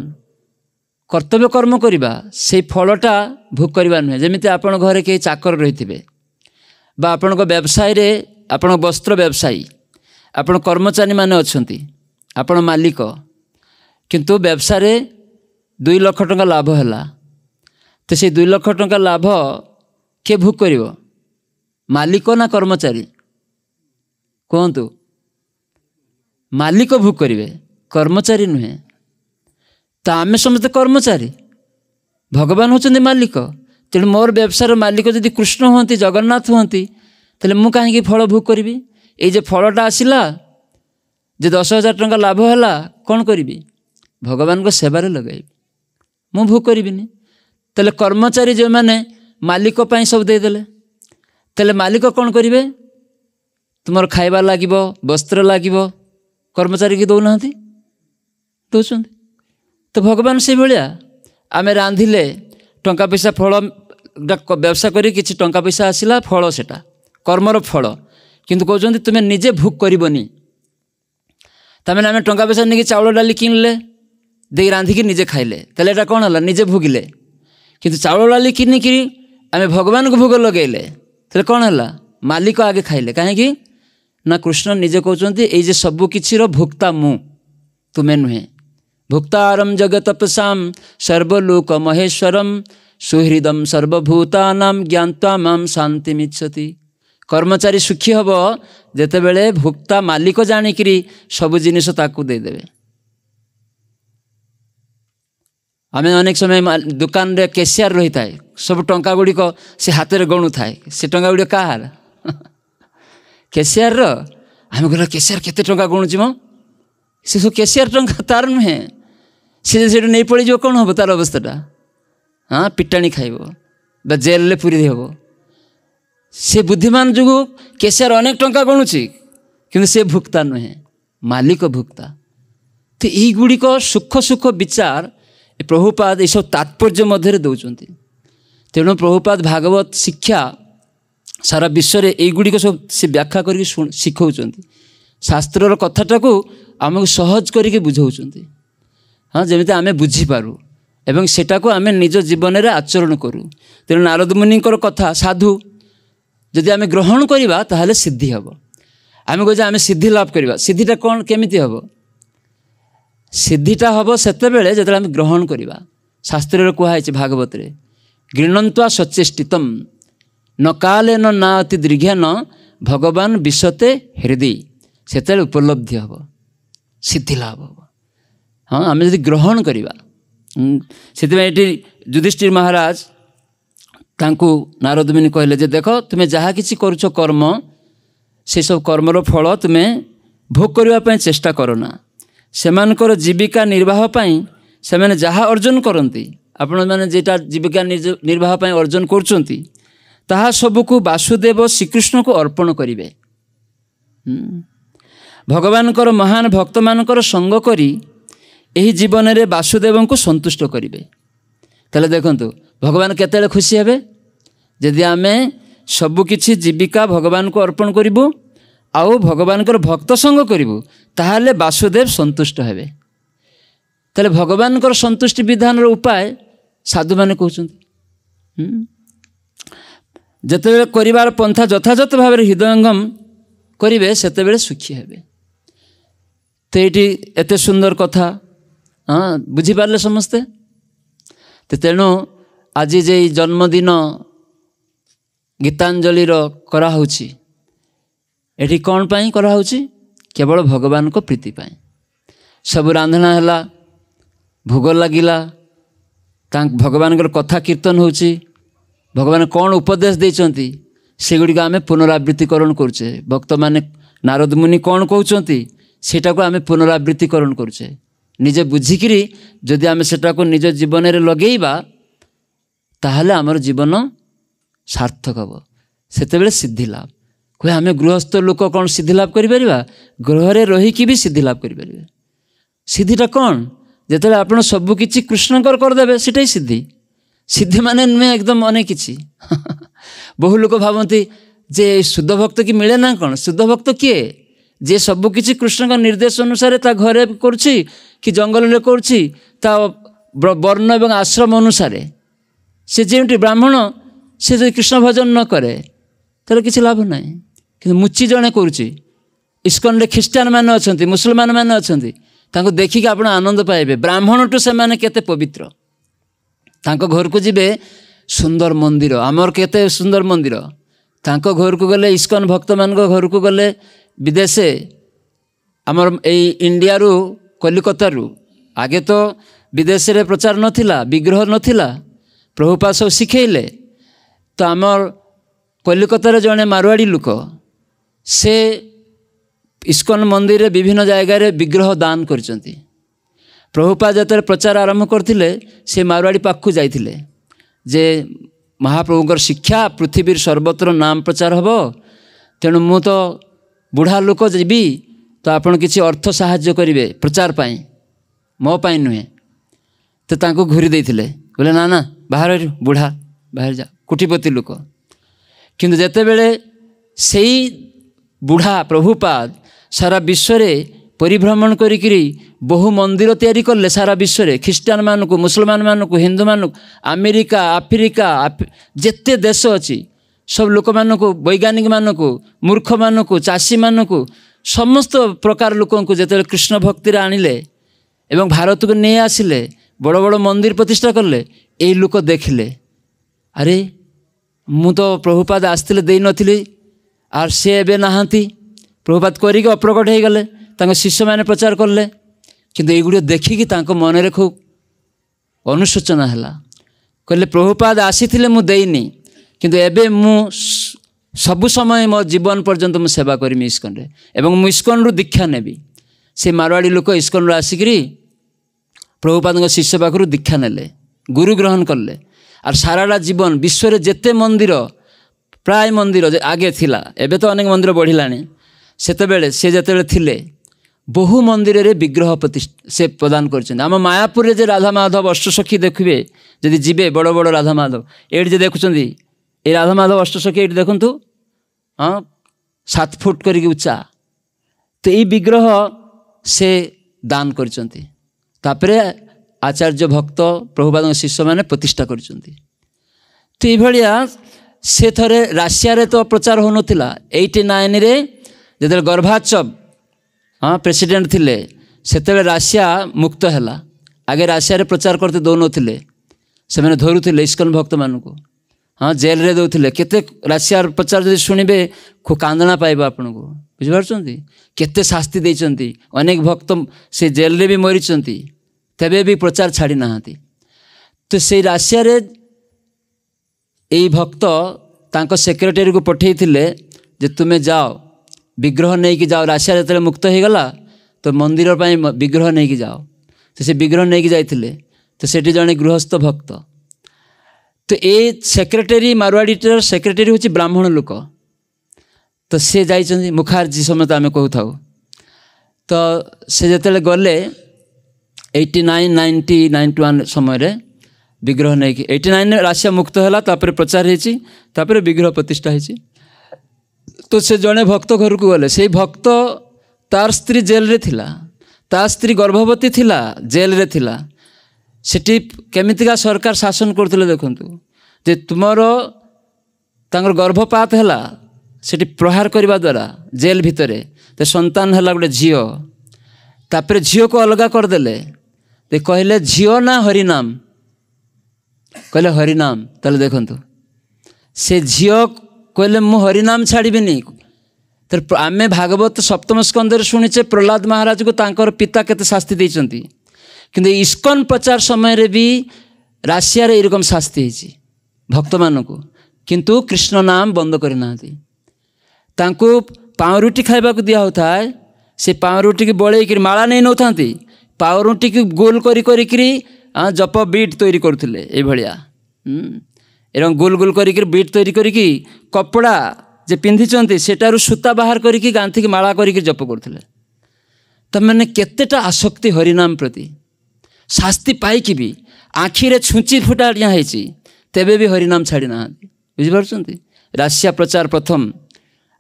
कर्तव्य कर्म करवा से फलटा भोग करवा नुहे। जमी आपण घरे कई चाकर रही बा आपण व्यवसाय रे आपण वस्त्र व्यवसायी आपण कर्मचारी माने अछंती आपण मालिक किंतु व्यवसाय रे 2 लाख टंका लाभ है तो से 2 लाख टंका लाभ किए भोग करिवो मालिक ना कर्मचारी कहतु मालिक भोग करिवे कर्मचारी नुहे। तो आम समस्त कर्मचारी भगवान होचंदी मालिक तेणु मोर व्यवसाय मालिक जदि कृष्ण होती जगन्नाथ होती तेल मु कहीं फल भोग करी ये फलटा आसला जे 10,000 टंका लाभ है कौन करी भगवान को सेवारे लगाइबी मु भोग करिबिनी। तेल कर्मचारी जो मैंने मालिक पाई सब देदेले तेल मालिक कौन करिवे तुमर खाइबा लागिबो वस्त्र लागिबो कर्मचारी की दौना दौरान। तो भगवान से भाया आम रांधिले टंका पैसा फल व्यवसाय करी किछि टंका पैसा आसला फल सेटा कर्मर फल किंतु कहते तुम्हें निजे भोग करनी तमें आम टंका पैसा नहीं चाउल डाली किनले दे रांधिकी निजे खाइले तेल एटा कौन है निजे भोगिले। किंतु चाउल डाली किनिकी आम भगवान को भोग लगेले तेल कौन है मालिक आगे खाइले कहीं ना कृष्ण निजे कहते ये सबु किछिर भोक्ता मु तुम्हें नुहे। भुक्तारम जगतपसाम सर्वलोक महेश्वरम सुहृदम सर्वभूतानां ज्ञात्वा माम शांति मिच्छति। कर्मचारी सुखी हम जेते बेले भुक्ता मालिक जानिकी सब जिनिस ताकू देदेवे। आम अनेक समय दुकान रे कैशियर रही थाए सब टंका गुड़िक से हाथ में गणु थाए से टंका गुड़िक कहार कैशियर आम कहला कैशियर केते टंका गणुची मो से सब कैशियर टंका तार नुहे से नहीं पड़ जाओ कौन हम तार अवस्थाटा हाँ पिटाणी खाइब बा जेल पूरी हम से बुद्धिमान जो कैशियर अनेक टंका गणुची कि से भुक्ता नुहे मालिक भुक्ता। तो यही गुड़िक सुख सुख विचार प्रभुपाद ये सब तात्पर्य मध्य दौरान। तेणु प्रभुपाद भागवत शिक्षा सारा विश्व में युड़िक सब से व्याख्या कर शिखौं शास्त्र कथाटा को आमको सहज करके बुझाऊँ हाँ जमी आम बुझीपारू एवं सेटा को आम निज जीवन में आचरण करूँ। तेणु नारद मुनि कथा साधु जदि आम ग्रहण करवा ताहले सिद्धि हम आम कहे आम सिद्धि लाभ करवा सिद्धिटा कौन केमिति हम सिद्धिटा हम सेतेबेले जब आम ग्रहण करवा। शास्त्र कहुई भागवत रे गृणन्त्वा सचेष्टितम न काले न अति दीर्घ न भगवान विशते हृदय से उपलब्धि हम सिद्धि लाभ हम हाँ आम जब ग्रहण करवा। से युधिष्ठिर महाराज तांकु नारद मुनि कहले जे देख तुम्हें जहाँ किसी करुछ कर्म से सब कर्मर फल तुम्हें भोग करने चेष्टा करना सेमानकर जीविका निर्वाह पाई से मैंने जहाँ अर्जन करती आपण मैंने जेटा जीविका निर्वाह पाई अर्जन करचंती ताहा सबको वासुदेव श्रीकृष्ण को अर्पण करिवे। भगवानकर महान भक्त मानकर संग करी एही जीवन में वासुदेव को संतुष्ट करिवे। ताले देखंतु भगवान केतेले खुशी हेबे जदि आमे सबुकिछि जीविका भगवान को अर्पण करिबु आउ भगवान भक्त संग करिबु ताहाले वासुदेव संतुष्ट हेबे। ताले भगवान संतुष्टि विधान उपाय साधु माने कहउछन्ति। जेतेबेले करिवार पंथा यथायथ भाव हृदयंगम करिवे सेतेबेले सुखी हेबे। तो ये एते सुंदर कथा हाँ बुझी पारले समस्ते। तो तेणु आज जे जन्मदिन गीतांजलि कराउछि एठी कौन पाई कराउछि केवल भगवान को प्रीति पाई। सब रांधना हैला भोग लगिला भगवान कथा कीर्तन होछि भगवान कौन उपदेश देइचंती सेगुड़ी आम पुनरावृत्तिकरण करुचे। भक्त माने नारद मुनि कौन कहउचंती सेटा को आम पुनरावृत्तिकरण करुचे। निजे बुझिकी जदि आम सेटा को निज जीवन में लगेइबा ताहले आमर जीवन सार्थक हम। सेतेबेले सिद्धि लाभ कहे आम गृहस्थ लोक कौन सिद्धि लाभ करिपरिबा गृह रहीकि भी सिद्धि लाभ करिपरिबे। सिद्धिटा कौन जेतेबेले आपण सबु किछि कृष्णकर करदेबे सेटाई सिद्धि। सिद्धि माने नुहे एकदम अनेक किछि बहु लोक भावती जे शुद्ध भक्त की मिले ना कौन। शुद्ध भक्त किए जे सबु किछि कृष्ण का निर्देश अनुसार ता घरे करुछि कि जंगल में करुछि ता वर्ण एवं आश्रम अनुसार से जेमटी ब्राह्मण से जो कृष्ण भजन न करे तार किछि लाभ नहीं। कि मुची जड़े करुछि इस्कन रे ख्रीस्टान माने अछंती मुसलमान माने अछंती तांको देखिक आपण आनंद पाइबे। ब्राह्मण टू से माने केते पवित्र तांको घर को जिबे सुंदर मंदिर आमर केते सुंदर मंदिर तांको घर को गले इस्कन भक्त मान घर को गले विदेशे आमर इंडिया रु कलिकता रु आगे तो विदेश रे प्रचार नथिला विग्रह नथिला प्रभुपाद सब शिखेले। तो आमर कलिकता रे जने मारवाड़ी लोक से इस्कन मंदिर रे विभिन्न जगह विग्रह दान करचंती। प्रभुपाद जतरे प्रचार आरंभ करथिले से मारवाड़ी पाखु जाइथिले जे महाप्रभुकर शिक्षा पृथ्वी सर्वत्र नाम प्रचार हबो तेणु मु तो बुढ़ा लोक जीवी तो आपण किसी अर्थ साहाय्य करेंगे प्रचार पाई मो पाई नुहे। तो तांको घूरी देइथिले बोले ना ना बाहर बुढ़ा बाहर जा कोटिपति लोक। किंतु जेतेबेले सेई बुढ़ा प्रभुपाद सारा विश्व रे परिभ्रमण करिकिरी बहु मंदिर तैयारी करले सारा विश्व रे ख्रीस्टान मानकु मुसलमान मानकु हिंदू मानकु अमेरिका आफ्रिका जेते देश अच्छी सब लोक मानकु वैज्ञानिक मानकु मूर्ख मानकु चाषी मानकु समस्त प्रकार लोकंकु जेतेबेले कृष्ण भक्ति रे आनिले एवं भारत को नहीं आसिले बड़ बड़ मंदिर प्रतिष्ठा करले यही लोक देखिले अरे मु तो प्रभुपाद आसते दे नथिली आर से एबे नहांती प्रभुपाद करिके अप्रकट हो गले तांको शिष्य माने प्रचार करले। किंतु एगुड़ी देखिकी तांको मन रे खूब अनुशोचना हैला कहले प्रभुपाद आसीथिले मु देइनी किंतु एबे मु सबु समय मो जीवन पर्यंत मु सेवा करमी इस्कन रे एवं मु इस्कन रु दीक्षा नेबी। से मारवाड़ी लोक इस्कन रु आसिकरी प्रभुपाद शिष्य पाखरु दीक्षा नेले गुरु ग्रहण करले और साराटा जीवन विश्व रे जेते मंदिर प्राय मंदिर आगे थिला एबे तो अनेक मंदिर बढ़िलानी सेतेबेले से जेतेबेले थिले बहु मंदिर रे विग्रह प्रतिष्ठा से प्रदान करछन। आम मायापुर रे जे राधा माधव अष्टसखी देखिए जदि जीवे बड़ बड़ राधा माधव एठी जे देखुछंदी ए राधा माधव अष्टसखी एठी देखंतु हाँ 7 फुट करिक उच्चा तो ये विग्रह से दान करछंती। तापरे आचार्य भक्त प्रभुपाद शिष्य माने प्रतिष्ठा करछंती। तो ये भलिया से थरे राशिया रे तो प्रचार हो नथिला 89 रे जेते गर्भाचब हाँ प्रेसिडेंट थिले सेतेबेले राशिया मुक्त हैला आगे राशिया रे प्रचार करते दौ नथिले से माने धरुथिले इस्कन भक्त मानकु हाँ जेल रे दौथिले केते राशिया प्रचार जदि शुणिबे खूब कांदना पाइबा आपनको बुझिपारछंती केते शास्ति देइचंती अनेक भक्त से जेल रे भी मरिचंती तेबे भी प्रचार छाड़ी नाहांती। तो से राशिया रे एई भक्त तांको सेक्रेटरी को पठेइथिले जे तुमे जाओ विग्रह नहीं कि जाओ राशिया जेतेबेले मुक्त हो गला तो मंदिर पाई विग्रह नहीं कि जाओ। तो से विग्रह नहीं कि जाइथिले तो सेठी जने गृहस्थ भक्त तो ये सेक्रेटरी मारवाड़ी सेक्रेटरी होची ब्राह्मण लोक तो से जाइछंती मुखार्जी समेत आमे कहू थाउ। तो से जेतेबेले गले 89 90 91 समय रे विग्रह नहीं कि 89 राशिया मुक्त है तापर प्रचार होती तापर विग्रह प्रतिष्ठा होती। तो से जड़े भक्त घर को गले से भक्त तार स्त्री जेल रे थिला ता स्त्री गर्भवती थिला जेल रे थिला सेठी केमितिका सरकार शासन करथिले देखंतु जे तुमरो तांगर गर्भपात हैला सेठी प्रहार करबा द्वारा जेल भितरे ते संतान हैला गोटे झियो तापर झियो को अलगा कर देले ते कहले झियो ना हरिनाम कहले हरिनाम ताले देखंतु से झियो कहले मु हरिनाम छाड़बी तर आमे भागवत सप्तम स्कंदर शुणीचे प्रहलाद महाराज को तांकर पिता केते शास्ति देइचंती किंतु इस्कन प्रचार समय रे भी राशिया रे एरकम शास्ति होती भक्त मान को किंतु कृष्ण नाम बंद करना तांको पावरुटी खाइबा को दिया होता है से पावरुटी की बड़े माला नहीं नौ था पावरुटी की गोल करी जप बीट तैयारी करथिले ए भलिया एरम गोल गोल करी बीट तैयारी करी कपड़ा जे पिंधिचंती सेटारु सूता बाहर करी गांथी की माला करी जप करथिले। तो मैंने केतेटा आसक्ति हरिनाम प्रति शास्ति पाई भी आखिरे छुंची फुटा होती तेबे भी हरिनाम छाड़ी ना बुझिपारुछंती। राशिया प्रचार प्रथम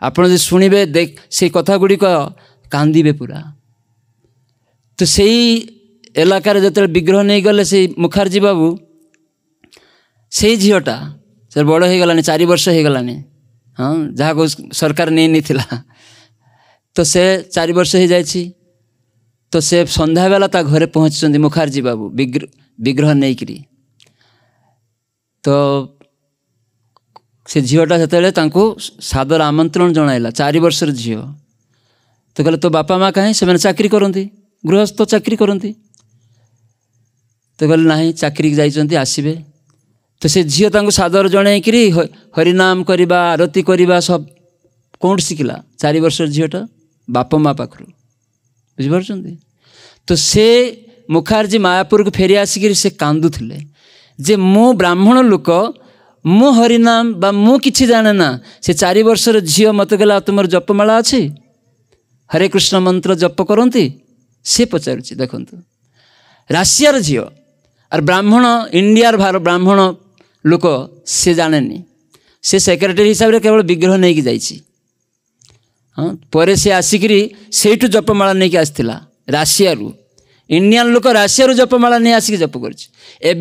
आपण जो शुणिबे देख से कथा गुड़िक कांदिबे पूरा। तो सही इलाकार जो विग्रह नहीं गले से मुखार्जी बाबू से झीटा सर बड़ हो गलानी 4 वर्ष हो गलानी हाँ जहाँ को सरकार नहीं थिला तो से 4 वर्ष हो जाइछि। तो से संध्या बेला ता घरे पहुँचती मुखार्जी बाबू विग्रह नहीं करी। तो से झीटा जो सादर आमंत्रण जनाइला 4 वर्षर झील तो कहले तो बापा माँ कहीं से चाकरी करती गृहस्थ चाकरी करती तो कहले ना चाकरी जाइए आसबे। तो से झील सादर जनईकरी हरिनाम करवा आरती करवा सब कौन शिखला 4 वर्षर झीटा बापा माँ पाखु बुझिपारुछंती। तो से मुखार्जी मायापुर को फेरी आसिक से कांदुले जे मु ब्राह्मण लोक मु हरिनाम बा मु किछि जाने ना से 4 वर्षर झील मत कहला तुम जपमाला अच्छी हरे कृष्ण मंत्र जप करती से पचारुची देखंतु राशियार झील और ब्राह्मण इंडियार भार ब्राह्मण लोक से जाने से सेक्रेटरी हिसाब से केवल विग्रह नहीं कि जाइछि। हाँ पर से आसिकी सेठू जपमाला नहीं कि आसला राशियारू इंडियन लोक राशियारू जपमाला नहीं आसिक जप कर।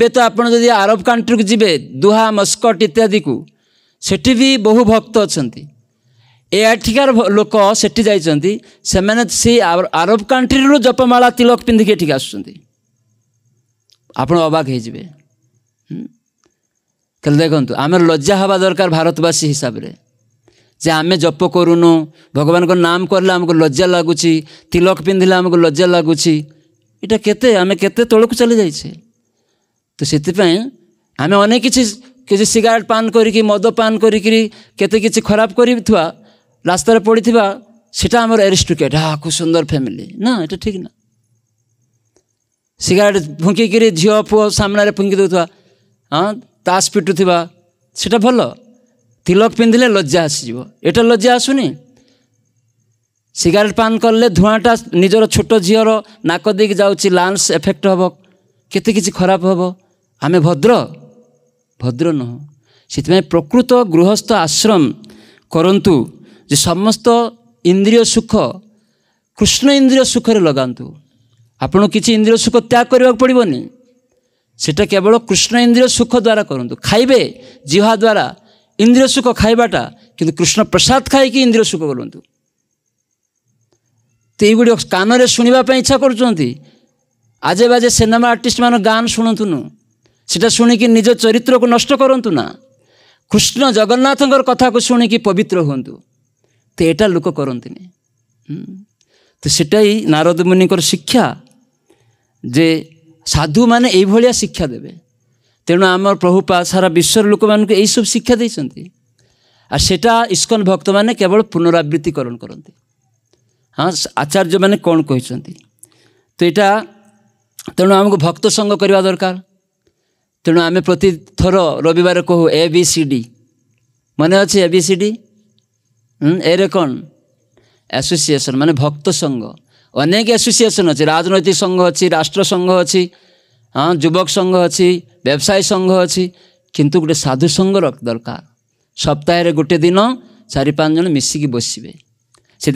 तो आपड़ जदि अरब कंट्री को जीवे दुहा मस्कट इत्यादि को सेठी भी बहु भक्त अच्छा एठिकार लोक सेठी जाइछंती से अरब कंट्री जपमाला तिलक पिंधिक एठिक आसुछंती आप अबाक हो कल देखु आम लज्जा हवा दरकार भारतवासी हिसाब से जे आमे जप करूनु भगवान को नाम करले आमको लज्जा लगुच तिलक पिंधिले आमको लज्जा लगुच इटा केते आमे केते तलक चली जाइछे। तो सेतिपई आमे अनेक किछि सिगारेट पान करिकी मद पान करिकी केते किछि खराब करिथवा रास्ता रे पड़िथिबा सेटा हमर एरिस्टोक्रेट हाँ खूब सुंदर फैमिली ना एटा ठीक ना। सिगारेट फुंकिकी झील पुओ सामने फुंकी देउथवा हाँ तास पिटुथिबा सेटा भल तिलक पिंधिले लज्जा आसीजिवो एटा लज्जा आसुनी। सिगारेट पान कले धुआटा निजर छोट झीर नाक देकी जाउची लांस एफेक्ट हम केते किछि खराब हम आमे भद्र भद्र नह से प्रकृत गृहस्थ आश्रम करंतु जे समस्त इंद्रिय सुख कृष्ण इंद्रिय सुख रे लगांतु आपन किछि इंद्रिय सुख त्याग करबा पड़िबोनी सेटा केवल कृष्ण इंद्रिय सुख द्वारा करंतु खाइबे जिहा द्वारा इंद्रिय सुख खाइबाटा किंतु कृष्ण प्रसाद खाइकी इंद्रिय सुख करंतु। तो ये कान रे शुणा इच्छा करुँच आजे बाजे सिनेमा आर्टिस्ट मान गान शुणुन सेटा शुणिकी निज चरित्र को नष्ट करंतु ना कृष्ण जगन्नाथ कथा को शुणिकी पवित्र हूँ तो यहाँ लोक करती। तो सेटा ही नारद मुनि शिक्षा जे साधु माने ये शिक्षा देवे तेणु आम प्रभुपा सारा विश्वर लोक मान यही सब शिक्षा देते और सेटा इस्कन भक्त मैंने केवल पुनरावृत्तिकरण करती। हाँ आचार्य मैंने कौन कहते तो यहाँ तेणु आमको भक्त संग करवा दरकार। तेणु आम प्रति थर रविवार कहू ABCD मन अच्छे ABCD ए रे कौन एसोसिएशन माने भक्त संघ अनेक एसोसिएशन अच्छी राजनैतिक संघ अच्छी राष्ट्र संघ अच्छी हाँ युवक संघ अच्छी व्यवसाय संघ अच्छी किंतु गोटे साधु संघ दरकार सप्ताह गोटे दिन 4-5 जन मिसिकी बसवे से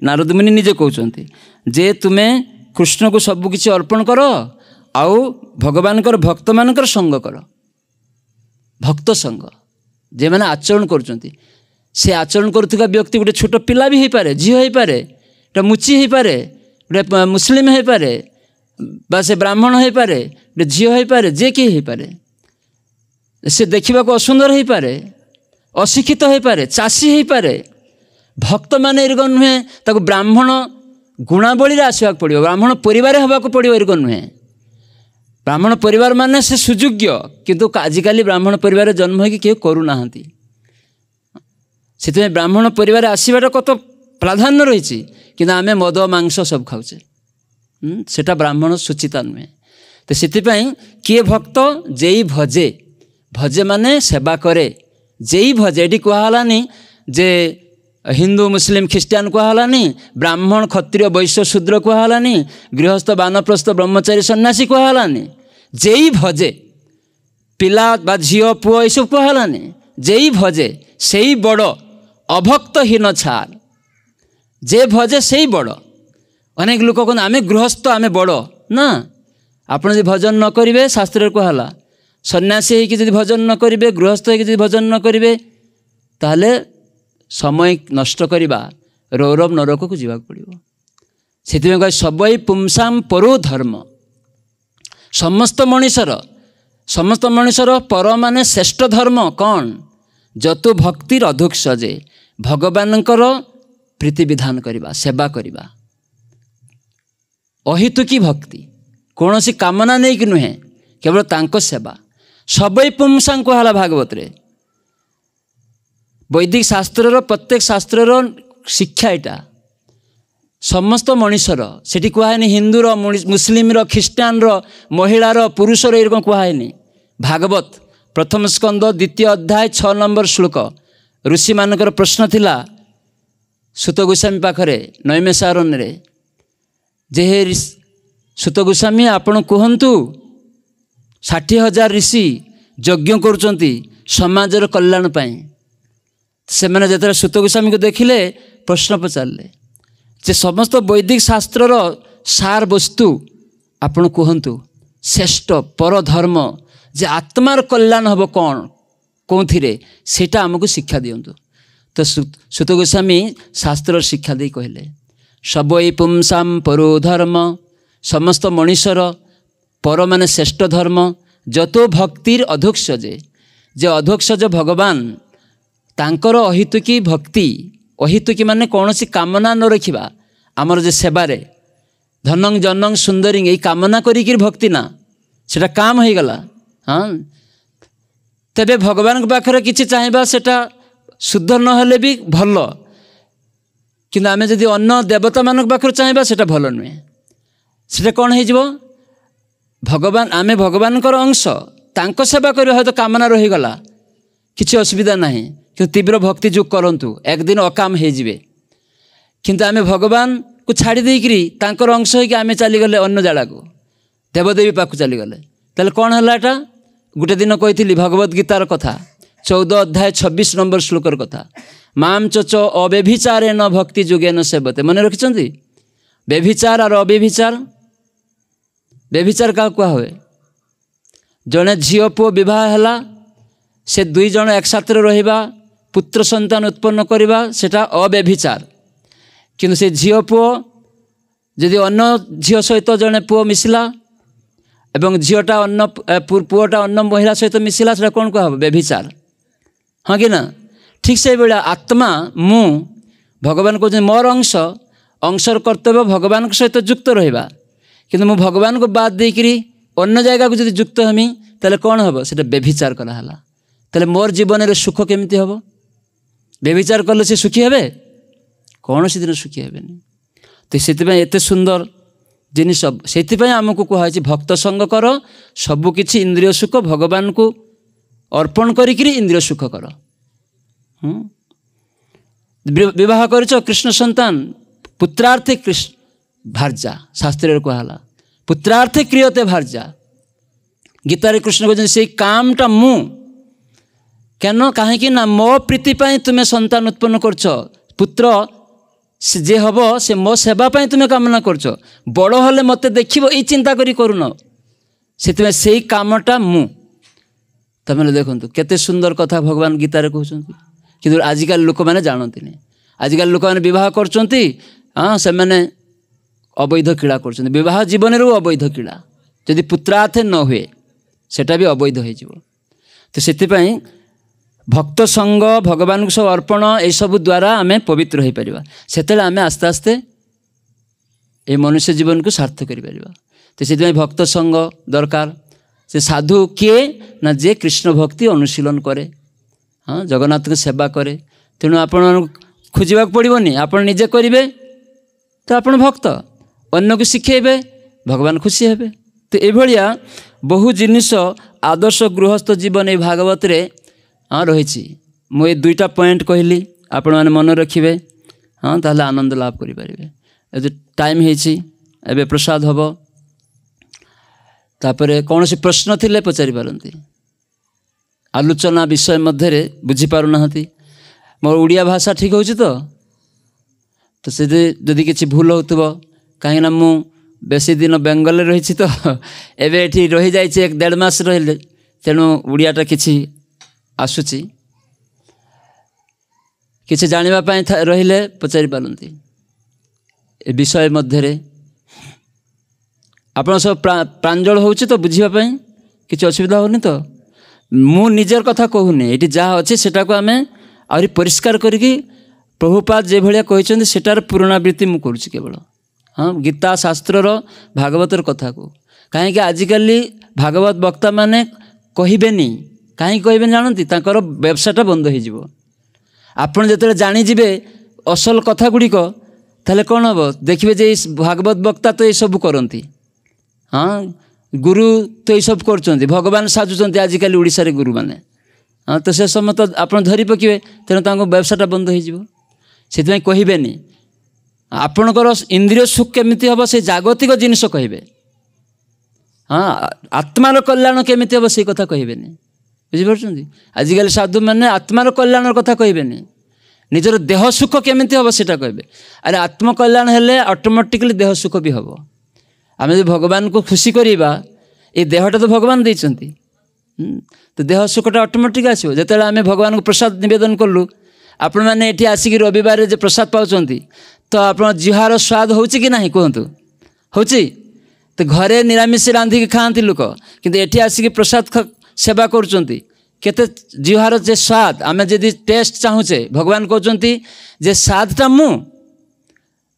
नारद मुनि निजे कहते जे तुम्हें कृष्ण को सबकिछि अर्पण कर आउ भगवान भक्त मानकर संग कर भक्त संग जे मैंने आचरण करुँच से आचरण करुवा व्यक्ति गोटे छोट पिला भी हो पारे झील हो पारे गोटे मुची हो पारे गोटे मुस्लिम हो पारे बा से ब्राह्मण हो पारे गोटे झील हो पारे जे कि हो पारे से देखा असुंदर हो पारे अशिक्षित हो पारे चाषी हो पारे भक्त मान एरक नुहे ताको ब्राह्मण गुणावली आसवाक पड़ो ब्राह्मण परिवार होबाक पड़ो एरक नुहे ब्राह्मण परिवार माने से सुयोग्य किंतु आजिकाली ब्राह्मण परिवार जन्म हो कि करूना से ब्राह्मण परिवार आसवाटा कत प्राधान्य रही कि आम मद मांस सब खाऊे सेटा ब्राह्मण सुचिता नुहे तो से किए भक्त जेई भजे भजे माने सेवा करे जेई भजे ये कहलानी जे हिंदू मुस्लिम ख्रिस्टान कहलानी ब्राह्मण क्षत्रिय वैश्य शूद्र कहलानी गृहस्थ वानप्रस्थ ब्रह्मचारी सन्यासी कहलानी जेई भजे पिला बा झील पुओ ये सब कहलानी जेई भजे से ही बड़ अभक्तहीन छार जे भजे से ही बड़ अनेक लोक कहते आम गृहस्थ आम बड़ ना आपड़ जो भजन न करेंगे शास्त्र कहला सन्यासी होगी भजन न करेंगे गृहस्थ होगी भजन न करेंगे ताहले समय नष्ट करवा रौरव नरक को जीवाक पड़ो से कह सबई पुंसाम परो धर्म समस्त मनुष्यर पर माने श्रेष्ठ धर्म कौन जतु भक्तिर अधुक्ष जे भगवानकर प्रीति विधान करवा सेवा करवा अहितुकी भक्ति कौन सी कामना नहीं कि नुहे केवल तांको सेवा सबई पुंसा कहला भागवत रे वैदिक शास्त्र प्रत्येक शास्त्र शिक्षा यहाँ समस्त मनुष्यर सेठी कहनी हिंदूर मुस्लिम ख्रिस्टान महिलार पुरुषर एरकम कहनी भागवत प्रथम स्कंद द्वितीय अध्याय 6 नंबर श्लोक ऋषि मानकर प्रश्न थिला सुत गोस्वामी पाखरे नैमिषारण्य रे जे हे सुत गोस्वामी आपण कहतु 60,000 ऋषि यज्ञ करुचंती समाजर कल्याण पाई से मैंने जो सुत गोस्वामी को देखिले प्रश्न पचारे जे समस्त वैदिक शास्त्रर सार वस्तु आपण कहतु श्रेष्ठ पर धर्म जे आत्मार कल्याण हम कौन कौन सेटा आमको शिक्षा दिंतु तो सुत गोस्वामी शास्त्र शिक्षा दे कहले सबई पुंसाम परो धर्म समस्त मनुष्यर पर माने श्रेष्ठ धर्म जतो भक्तिर अधोक्ष जे अधोक्ष जो भगवान तांकर अहितुकी भक्ति अहितुकी माने कौन सी कामना न रखा आमर जे सेबारे धनंग जनंग सुंदरिंग यही कामना करी भक्ति ना सेटा काम हो गला हाँ तेबे भगवान के पाखरे किछि चाहिबा सेटा शुद्ध न हेले भी भल किंतु आमे जदि अन्य देवता मान पाखरे चाहिबा सेटा भल नुहे सेटा कौन हो भगवान आमे भगवान अंश तांको सेवा कर हयतो कामना रहीगला किछि असुविधा नहीं कि तीव्र भक्ति जो करंतु एक दिन अकाम हो जिवे किंतु आमे भगवान को छाड़ी देकरी तांकर अंश होइकि आमे चलीगले अन्य जाड़ा को देवदेवी पाक चलीगले ताले कौन है एटा गोटे दिन कही भगवत गीतार कथा 14 अध्याय 26 नंबर श्लोकर कथा माम चच अव्यभिचारे न भक्ति जोगेन सेवते मन रखिंट व्यभिचार और अव्यभिचार व्यभिचार क्या कह हुए जड़े झील पुओ बह से 2 जन एक साथ रहिबा पुत्र संतान उत्पन्न करवा सेटा अव्यभिचार किंतु से झील पुओ जदि अन्य झील सहित जड़े पुओ मिसला एवं झीलटा अन्य पुओटा अन्य महिला सहित मिसला से कौन कह व्यभिचार हाँ कि ना ठीक से भाया आत्मा मु भगवान कहते मोर अंश अंशर कर्तव्य भगवान सहित युक्त रहा किंतु मु भगवान को बाद देकरी अन्य जगह को जब युक्त हमी ताले कौन हम से व्यभिचार कराला ताले मोर जीवन में सुख केमती हम व्यभिचार कले से सुखी हे कौन सी दिन सुखी हे तो से एत सुंदर जिनिस से आमको कहुई भक्त संग कर सबकि इंद्रिय सुख भगवान को अर्पण करी इंद्रिय सुख कर विवाह कर कृष्ण संतान पुत्रार्थे कृष्ण भार्या शास्त्र कहला पुत्रार्थे क्रियते भार्या गीतारे कृष्ण कहते से कामटा मु केन कहीं ना मो प्रीति तुम्हें संतान उत्पन्न करछ पुत्र से जे हम से मो सेवा तुम्हें कामना करछ बड़ हेले मत देख ये चिंता करी करून से कामटा मु तमें देखु केते सुंदर कथा भगवान गीतारे कहते कि आजिकल लोक मैंने जानती नहीं आजिकल लोक मैंने बह कर हाँ से मैंने अवैध क्रीड़ा कर जीवन रू अवैध क्रीड़ा जदि पुत्रार्थे न हुए सेटा भी अवैध हो तो से भक्त संग भगवान को सब अर्पण ये सब द्वारा आम पवित्र हो पार से आम आस्ते आस्ते ये मनुष्य जीवन को सार्थक कर तो से भक्त संग दरकार से साधु किए ना जे कृष्ण भक्ति अनुशीलन करे हाँ जगन्नाथ को सेवा करे तेणु आपण खोजा पड़ोनी आपण निजे करेंगे तो आप भक्त अन्य को शिखेबे भगवान खुशी हेबे तो ये बहु जिनिस आदर्श गृहस्थ जीवन ये भागवत रे हाँ रही मुझे दुईटा पॉइंट कहली आपण मैंने मन रखिए हाँ ताहले आनंद लाभ करें जो टाइम है प्रसाद हम तापर कौन सी प्रश्न थिले पचारि पारती आलोचना विषय मध्य बुझीपार ना मोर उड़िया भाषा ठीक हो तो से जदि किसी भूल हो कहीं मु बेसी दिन बेंगल रही तो एवं रही जाए 1-1.5 मास रही तेणु उड़ियाटा किसी आसूची किसी जानापी रहिले पचारि पारती ए विषय मध्य आप सब प्रांजल हो तो बुझापी किसी असुविधा होनी तो मु निजर कथा कहूनी ये जहाँ अच्छे से आम आहरी परिष्कार करके प्रभुपाद जो भाया कहते सेटार पुनरावृत्ति मु करुच्ची केवल हाँ गीता शास्त्र भागवतर कथा को कहीं आजिकल भागवत वक्ता माने कहबेनी कहीं कहबेनी जानती व्यवसाटा बंद हो आपड़ जो जाणीजे असल कथा गुड़िक ताले कौन हम देखिए जे भागवत वक्ता तो ये सब करती हाँ गुरु तो ये सब कर भगवान साजुंट आजिकल ओडिशा रे गुरु माने हाँ तो से समय तो आप धरी पकेबे तेणु व्यवसाटा बंद हो कहबेनी आपणकर इंद्रिय सुख केमिति हम से जागतिक जिनिस कहे हाँ आत्मार कल्याण केमिति हम से कथा कहबेनी बुझीपार आजिकल साधु मैंने आत्मार कल्याण कथा कहबेनी निजर देह सुख केमिति हम से कहे अरे आत्मकल्याण हेले ऑटोमेटिकली देह सुख भी हम आम जो भगवान को खुशी करवा ये देहटा तो भगवान देइचंती तो देह सुखटा ऑटोमेटिक आसो जो आम भगवान को प्रसाद निवेदन कलु आपण मैंने ये आसिक रविवार जो प्रसाद पाँच तो आप जिहार स्वाद हो कि ना कहतु हो तो घरे निरामिष रांधिक खाती लोक किंतु ये आसिक प्रसाद सेवा करुँच केते जिहार जे स्वाद आम जदि टेस्ट चाहूचे भगवान कहते जे स्वादटा मु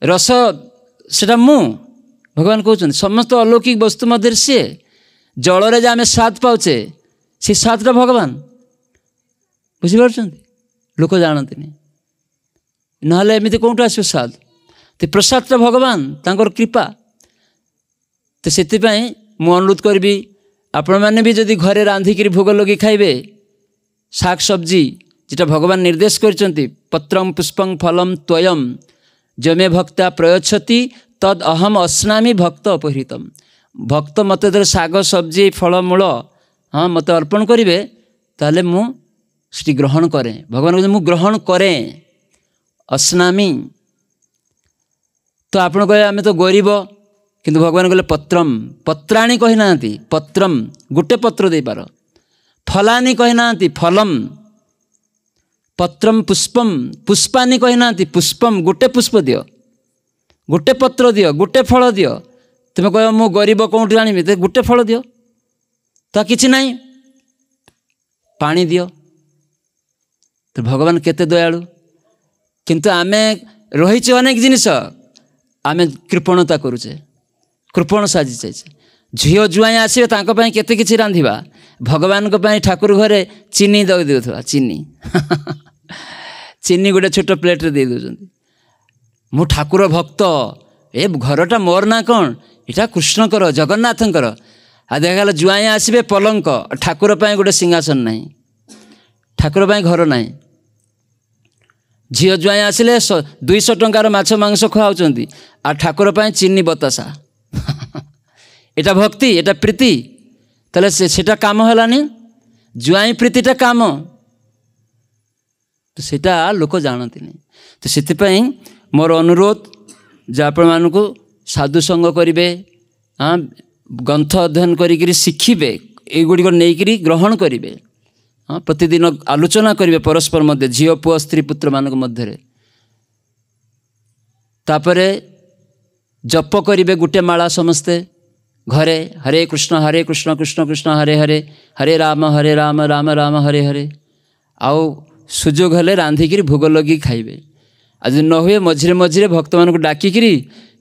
रस सेटा मु भगवान कहते समस्त अलौकिक वस्तु मध्य सी जल आम स्वाद पाचे से स्वादटा भगवान बुझीपार लोक जानती ना एमती कौट आस स्वाद तो प्रसादटा भगवान तांकर कृपा तो से मु अनुरोध करी आपण मैंने भी जदि घरे रांधिक भोग लगे खाइबे शाक सब्जी जेटा भगवान निर्देश करचंती पत्रम पुष्पं फलम त्वयम जमे भक्ता प्रयच्छति तद अहम अस्नामी भक्त अपहृतम भक्त मत शाग सब्जी फलमूल हाँ मत अर्पण करेंगे ताले मु सेठी ग्रहण करें भगवान कहते मु ग्रहण करें अस्नामी तो आपण कहे आम तो गरीब किंतु भगवान कहले पत्रम पत्राणी कही ना पत्रम गोटे पत्र दे पार फलानी कही ना फलम पत्रम पुष्पम पुष्पानी कही ना पुष्पम गोटे पुष्प दियो गोटे पत्र दियो गोटे फल दियो तुम्हें कह मु गरीब कौट आनी तो गोटे फल दियो तो किसी ना पानी दियो तो भगवान केते दयालु किंतु आमे रही अनेक जिनिस आमे कृपणता करुचे कृपण साजी चाहिए झील जुआई आसवे केते किछि रांधिबा भगवान को ठाकुर घरे चीनी दे देउथवा चीनी चीनी गोटे छोट प्लेट रे दे दउछन मु ठाकुर भक्त ए घरटा मोर ना कौन इटा कृष्णकर जगन्नाथंकर आ देखा जुआई आसवे पलंक ठाकुर गोटे सिंहासन नहीं ठाकुर घर ना झील जुआई आसिले 200 टंकार माछ मांस खुआउछंती आ ठाकुर चीनी बतासा एटा भक्ति एटा प्रीति ताले सेटा काम हलानी जुआई प्रीतिटा काम तो सेटा लोक जानती नहीं। तो से मोर अनुरोध जे आपण मानकु साधु संग करेंगे हाँ ग्रंथ अध्ययन करी शिखिबे एगुड़ी नहीं ग्रहण करेंगे हाँ प्रतिदिन आलोचना करेंगे परस्पर मध्य झील पुआ स्त्री पुत्र मान मध्य तापरे जप करेंगे गोटे माला समस्ते घरे हरे कृष्ण कृष्ण कृष्ण हरे हरे हरे राम राम राम हरे हरे आउ सुजोग हेले रांधिकी भोग लगी खाइबे आज न हुए मझिरे मझिरे भक्त मान को डाकिकी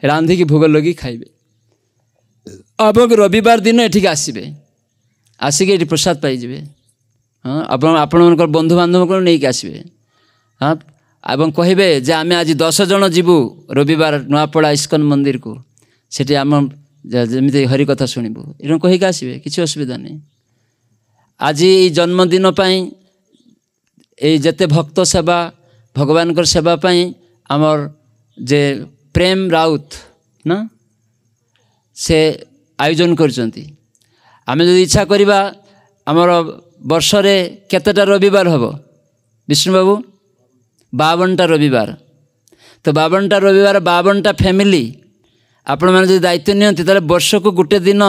रांधिकी भोग लगी खाइबे अब रविवार दिन एठिक आसबे आसिक ये प्रसाद पाइबे हाँ आपण बंधु बांधव को नहीं आसबे हाँ एवं कहे जे आम आज 10 जन जीवु रविवार नुआपड़ा इस्कन मंदिर को सेठी आम जमी हरिकथा शुणु ये कहीकि आसबे किसी असुविधा नहीं। आज ये जन्मदिन जेते भक्त सेवा भगवान कर सेवा पाई आमर जे प्रेम राउत ना से आयोजन करचंती आमे जदि इच्छा करिबा आमर वर्ष रे केतेटा रविवार हबो विष्णु बाबू 52टा रविवार तो 52टा रविवार 52टा फैमिली आपण माने जदि दायित्व नियंती ताले वर्ष को गोटे दिन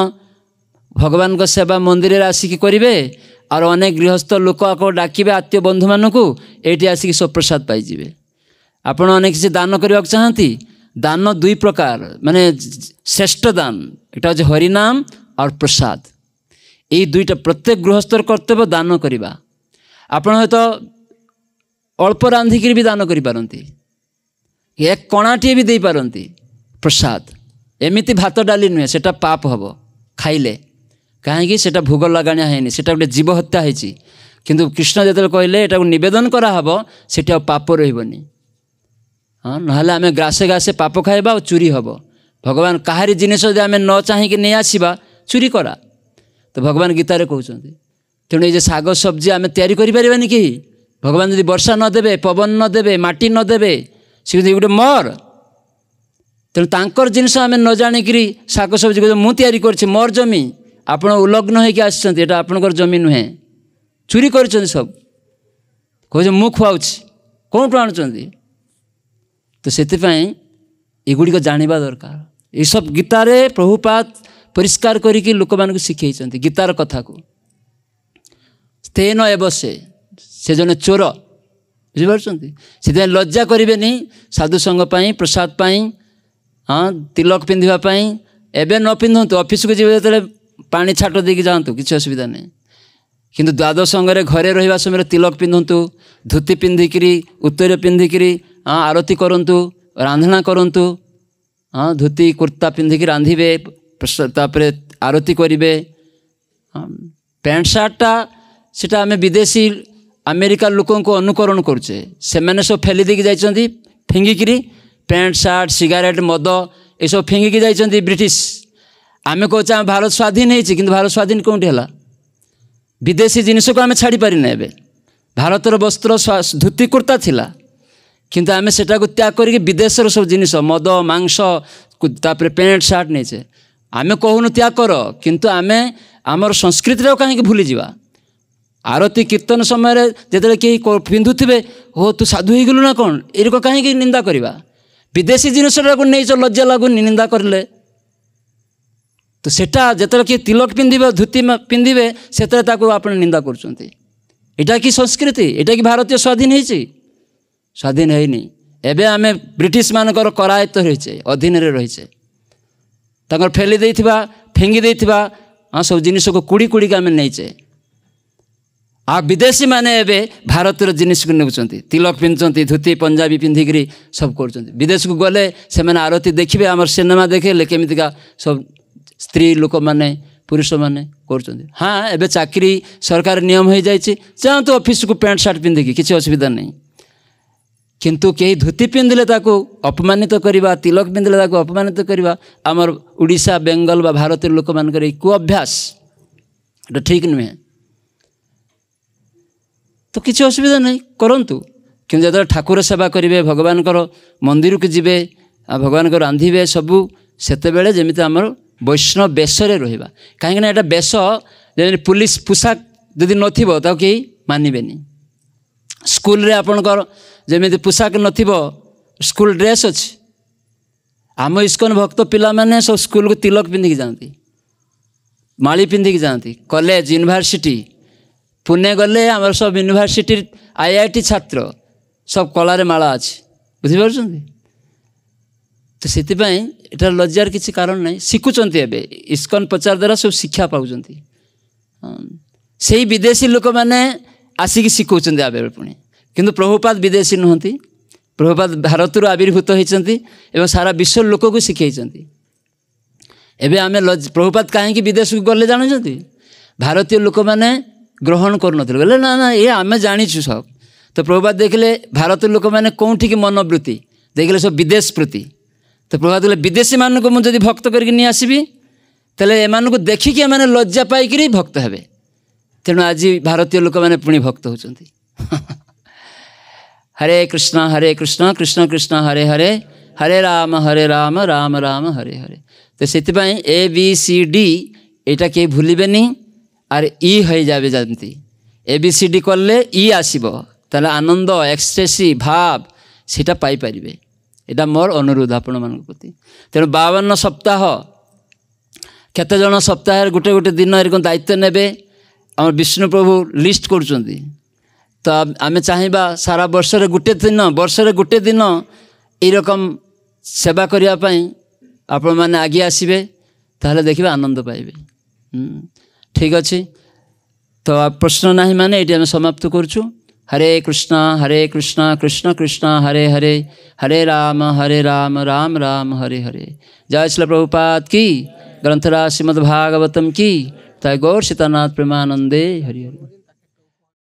भगवान को सेवा मंदिर रे आसिकी करिवे और अनेक गृहस्थ लोक को डाकिबे आत्मीय बंधु मानक ये आसिक सब प्रसाद पाइबे। आपण अनेक किसी दान करने चाहती दान दुई प्रकार माने श्रेष्ठ दान एक हूँ हरिनाम और प्रसाद ये दुईटा प्रत्येक गृहस्थर कर्तव्य दान करवा। आपण हयत अल्प रांधिकी भी दान करि पारंती एक कणाटे भी दे पारंती प्रसाद एमिति भात डाली नुहे सेटा पाप हबो खाइले कहीं सेटा भोग लगाणिया है सेटा गोटे जीव हत्या होती किंतु कृष्ण जो कहले एटा नवेदन कराहब सेटा पाप रही हाँ ना आम ग्रासे ग्रासे पाप खाइबा और चोरी हम भगवान काहारी जिनिस जब आम न चाहिए नहीं आसवा चोरी करा तो भगवान गीतारे कहते तेणु ये शाग सब्जी आम तैयारी करें कि भगवान यदि वर्षा नदेवे पवन नदेवे माटी नदेवे सी गोटे मर तेणु तांकर जिनिस आम न जाणिक शाग सब्जी कहते मुझे तैयारी कर मोर जमी आपण उल्लग्न होकर आसछन्ती आपणकर जमी नुहे चोरी कर सब कहे मु खुआऊँ कौटू आणुचंती तो से एगुड़िक जानिबा दरकार ये सब गीतारे प्रभुपाद परिष्कार करिकी लोक मान शिखई गीतार कथा को तेन एव से जने चोर बुझिपारुछन्ती से लज्जा करेंगे नहीं साधु संग पाई प्रसाद पाई हाँ तिलक पिंधापी एवं न पिंधतु ऑफिस को जी जो पानी छाट देकी जातु किसी असुविधा नहीं किंतु द्वादश अंगरे घरे रहिबा समय तिलक पिंधतु धोती पिंधिकी उत्तर पिंधिकी हाँ आरती करंतु रांधना करंतु हाँ धोती कुर्ता पिंधिकी रांधिबे तापरे आरती करिबे पैंट सार्टा सेटा आमे विदेशी अमेरिका लोकों को अनुकरण करुचे से मैंने सब फेली देकी जाइछन्ती फिंगिकी पैंट सार्ट सिगारेट मद ये सब फिंगिकी जाइछन्ती ब्रिटिश आमे कहचे आम भारत स्वाधीन होती कि भारत स्वाधीन कौटी है विदेशी जिनिस को आम छाड़ी पारिना एबे भारतर वस्त्र धोती कुर्ता थिला किंतु आमे सेटा को त्याग करके विदेशर सब जिनिस मद मांस तापरे पैंट सार्ट नहीं आमे कहूनु त्याग कर किंतु आमे आमर संस्कृति कहीं भूली जावा आरती कीर्तन समय जो कहीं पिंधुवे हो तू साधु हो गलु ना कौन ये कहीं निंदा करवा विदेशी जिनिस नहीं लज्जा लगुनि निंदा करले तो सेटा जो कि तिलक पिंधे धोती पिंधे से आप निंदा करा कि संस्कृति यहाँ कि भारतीय स्वाधीन होती स्वाधीन है एवं आम ब्रिटिश मानकर करायत्त रहीचे अधीन रहीचे फेली देथिबा फिंगी देथिबा हाँ सब जिनिस को कुड़ी कुड़ी आम नहींचे आ विदेशी माने एबे भारतर जिनिस को नेउचंती तिलक पिंधुचंती धोती पंजाबी पिंधिकी सब करचंती विदेश को गले से आरती देखिए आम सिनेमा देखेले केमितिका सब स्त्री लोक माने पुरुष माने करचंती हाँ एबे चाकरी सरकार नियम हो जाइए जातु ऑफिस को पैंट सार्ट पिंधिकी किसी असुविधा नहीं किंतु कहीं धोती पिंधिले ताको अपमानित करवा तिलक पिंधिले ताको अपमानित करवा आमर उड़ीसा बेंगल बा भारतीय लोक मानकर कु अभ्यास एटा ठीक नुहे तो किसी असुविधा नहीं करंतु किंतु जो ठाकुर सेवा करेंगे भगवान मंदिर को जीवे भगवान को रांधे सबू से जमी आमर वैष्णव बेश रहा कहीं एटा बेश जमी पुलिस पोशाक जदि नथिबो ताको केही मानिबेनी स्कूल रे आपणकर जमी पोशाक नथिबो स्कूल ड्रेस अच्छी आम इस्कन भक्त पिला माने सब स्कूल को तिलक पिंधिकी जाती माली पिंधिकी जाती कॉलेज यूनिवर्सिटी पुणे गले आम सब यूनिवर्सिटी IIT छात्र सब कलारे माला अच्छी बुझीपार तो से एटार लज्जार किसी कारण नहीं शिखुंट ए इस्कन प्रचार द्वारा सब शिक्षा पाँच से विदेशी लोक मैंने आसिक शिखुंट आबे पुणी किंतु प्रभुपाद विदेशी नुहति प्रभुपाद भारत आविर्भूत होती सारा विश्व लोक को शिखई एवं आम प्रभुपाद कहीं विदेश को गले जानते भारतीय लोक मैंने ग्रहण करुन ना ना ये आम जाचु सब तो प्रभुपाद देखले भारत लोक मैंने कौटी मनोवृत्ति देखले सब विदेश प्रति तो प्रभुपाद कहले विदेशी मानक मुझे भक्त करके नहीं आसबि तेल एम देखिकी एम लज्जा पाई भक्त हे तेणु आज भारतीय लोक मैंने पुणी भक्त होती हरे कृष्ण कृष्ण कृष्ण हरे हरे हरे राम राम राम हरे हरे तो से ABCD यहाँ कहीं भूलें आर ई हो जाए जमी ABCD कले ई आसब ताले आनंद एक्सटेसी भाव सीटा पाइपर यहाँ मोर अनुरोध आपण मान प्रति तेणु 52 सप्ताह केते जन सप्ताह गोटे गोटे दिन दायित्व नेबे आम विष्णु प्रभु लिस्ट करुँच तो आम चाहिए सारा वर्ष गोटे दिन ये रकम सेवा करने आपण मैंने आगे आसबे ताहले देखिए आनंद पाइबे ठीक अच्छे तो प्रश्न ना माने ये आम समाप्त करुँ हरे कृष्णा कृष्ण कृष्ण हरे हरे हरे राम राम राम हरे हरे जय श्री प्रभुपाद की ग्रंथराज श्रीमद्भागवतम की तय गौर सीतानाथ प्रेमानंदे हरि हरि।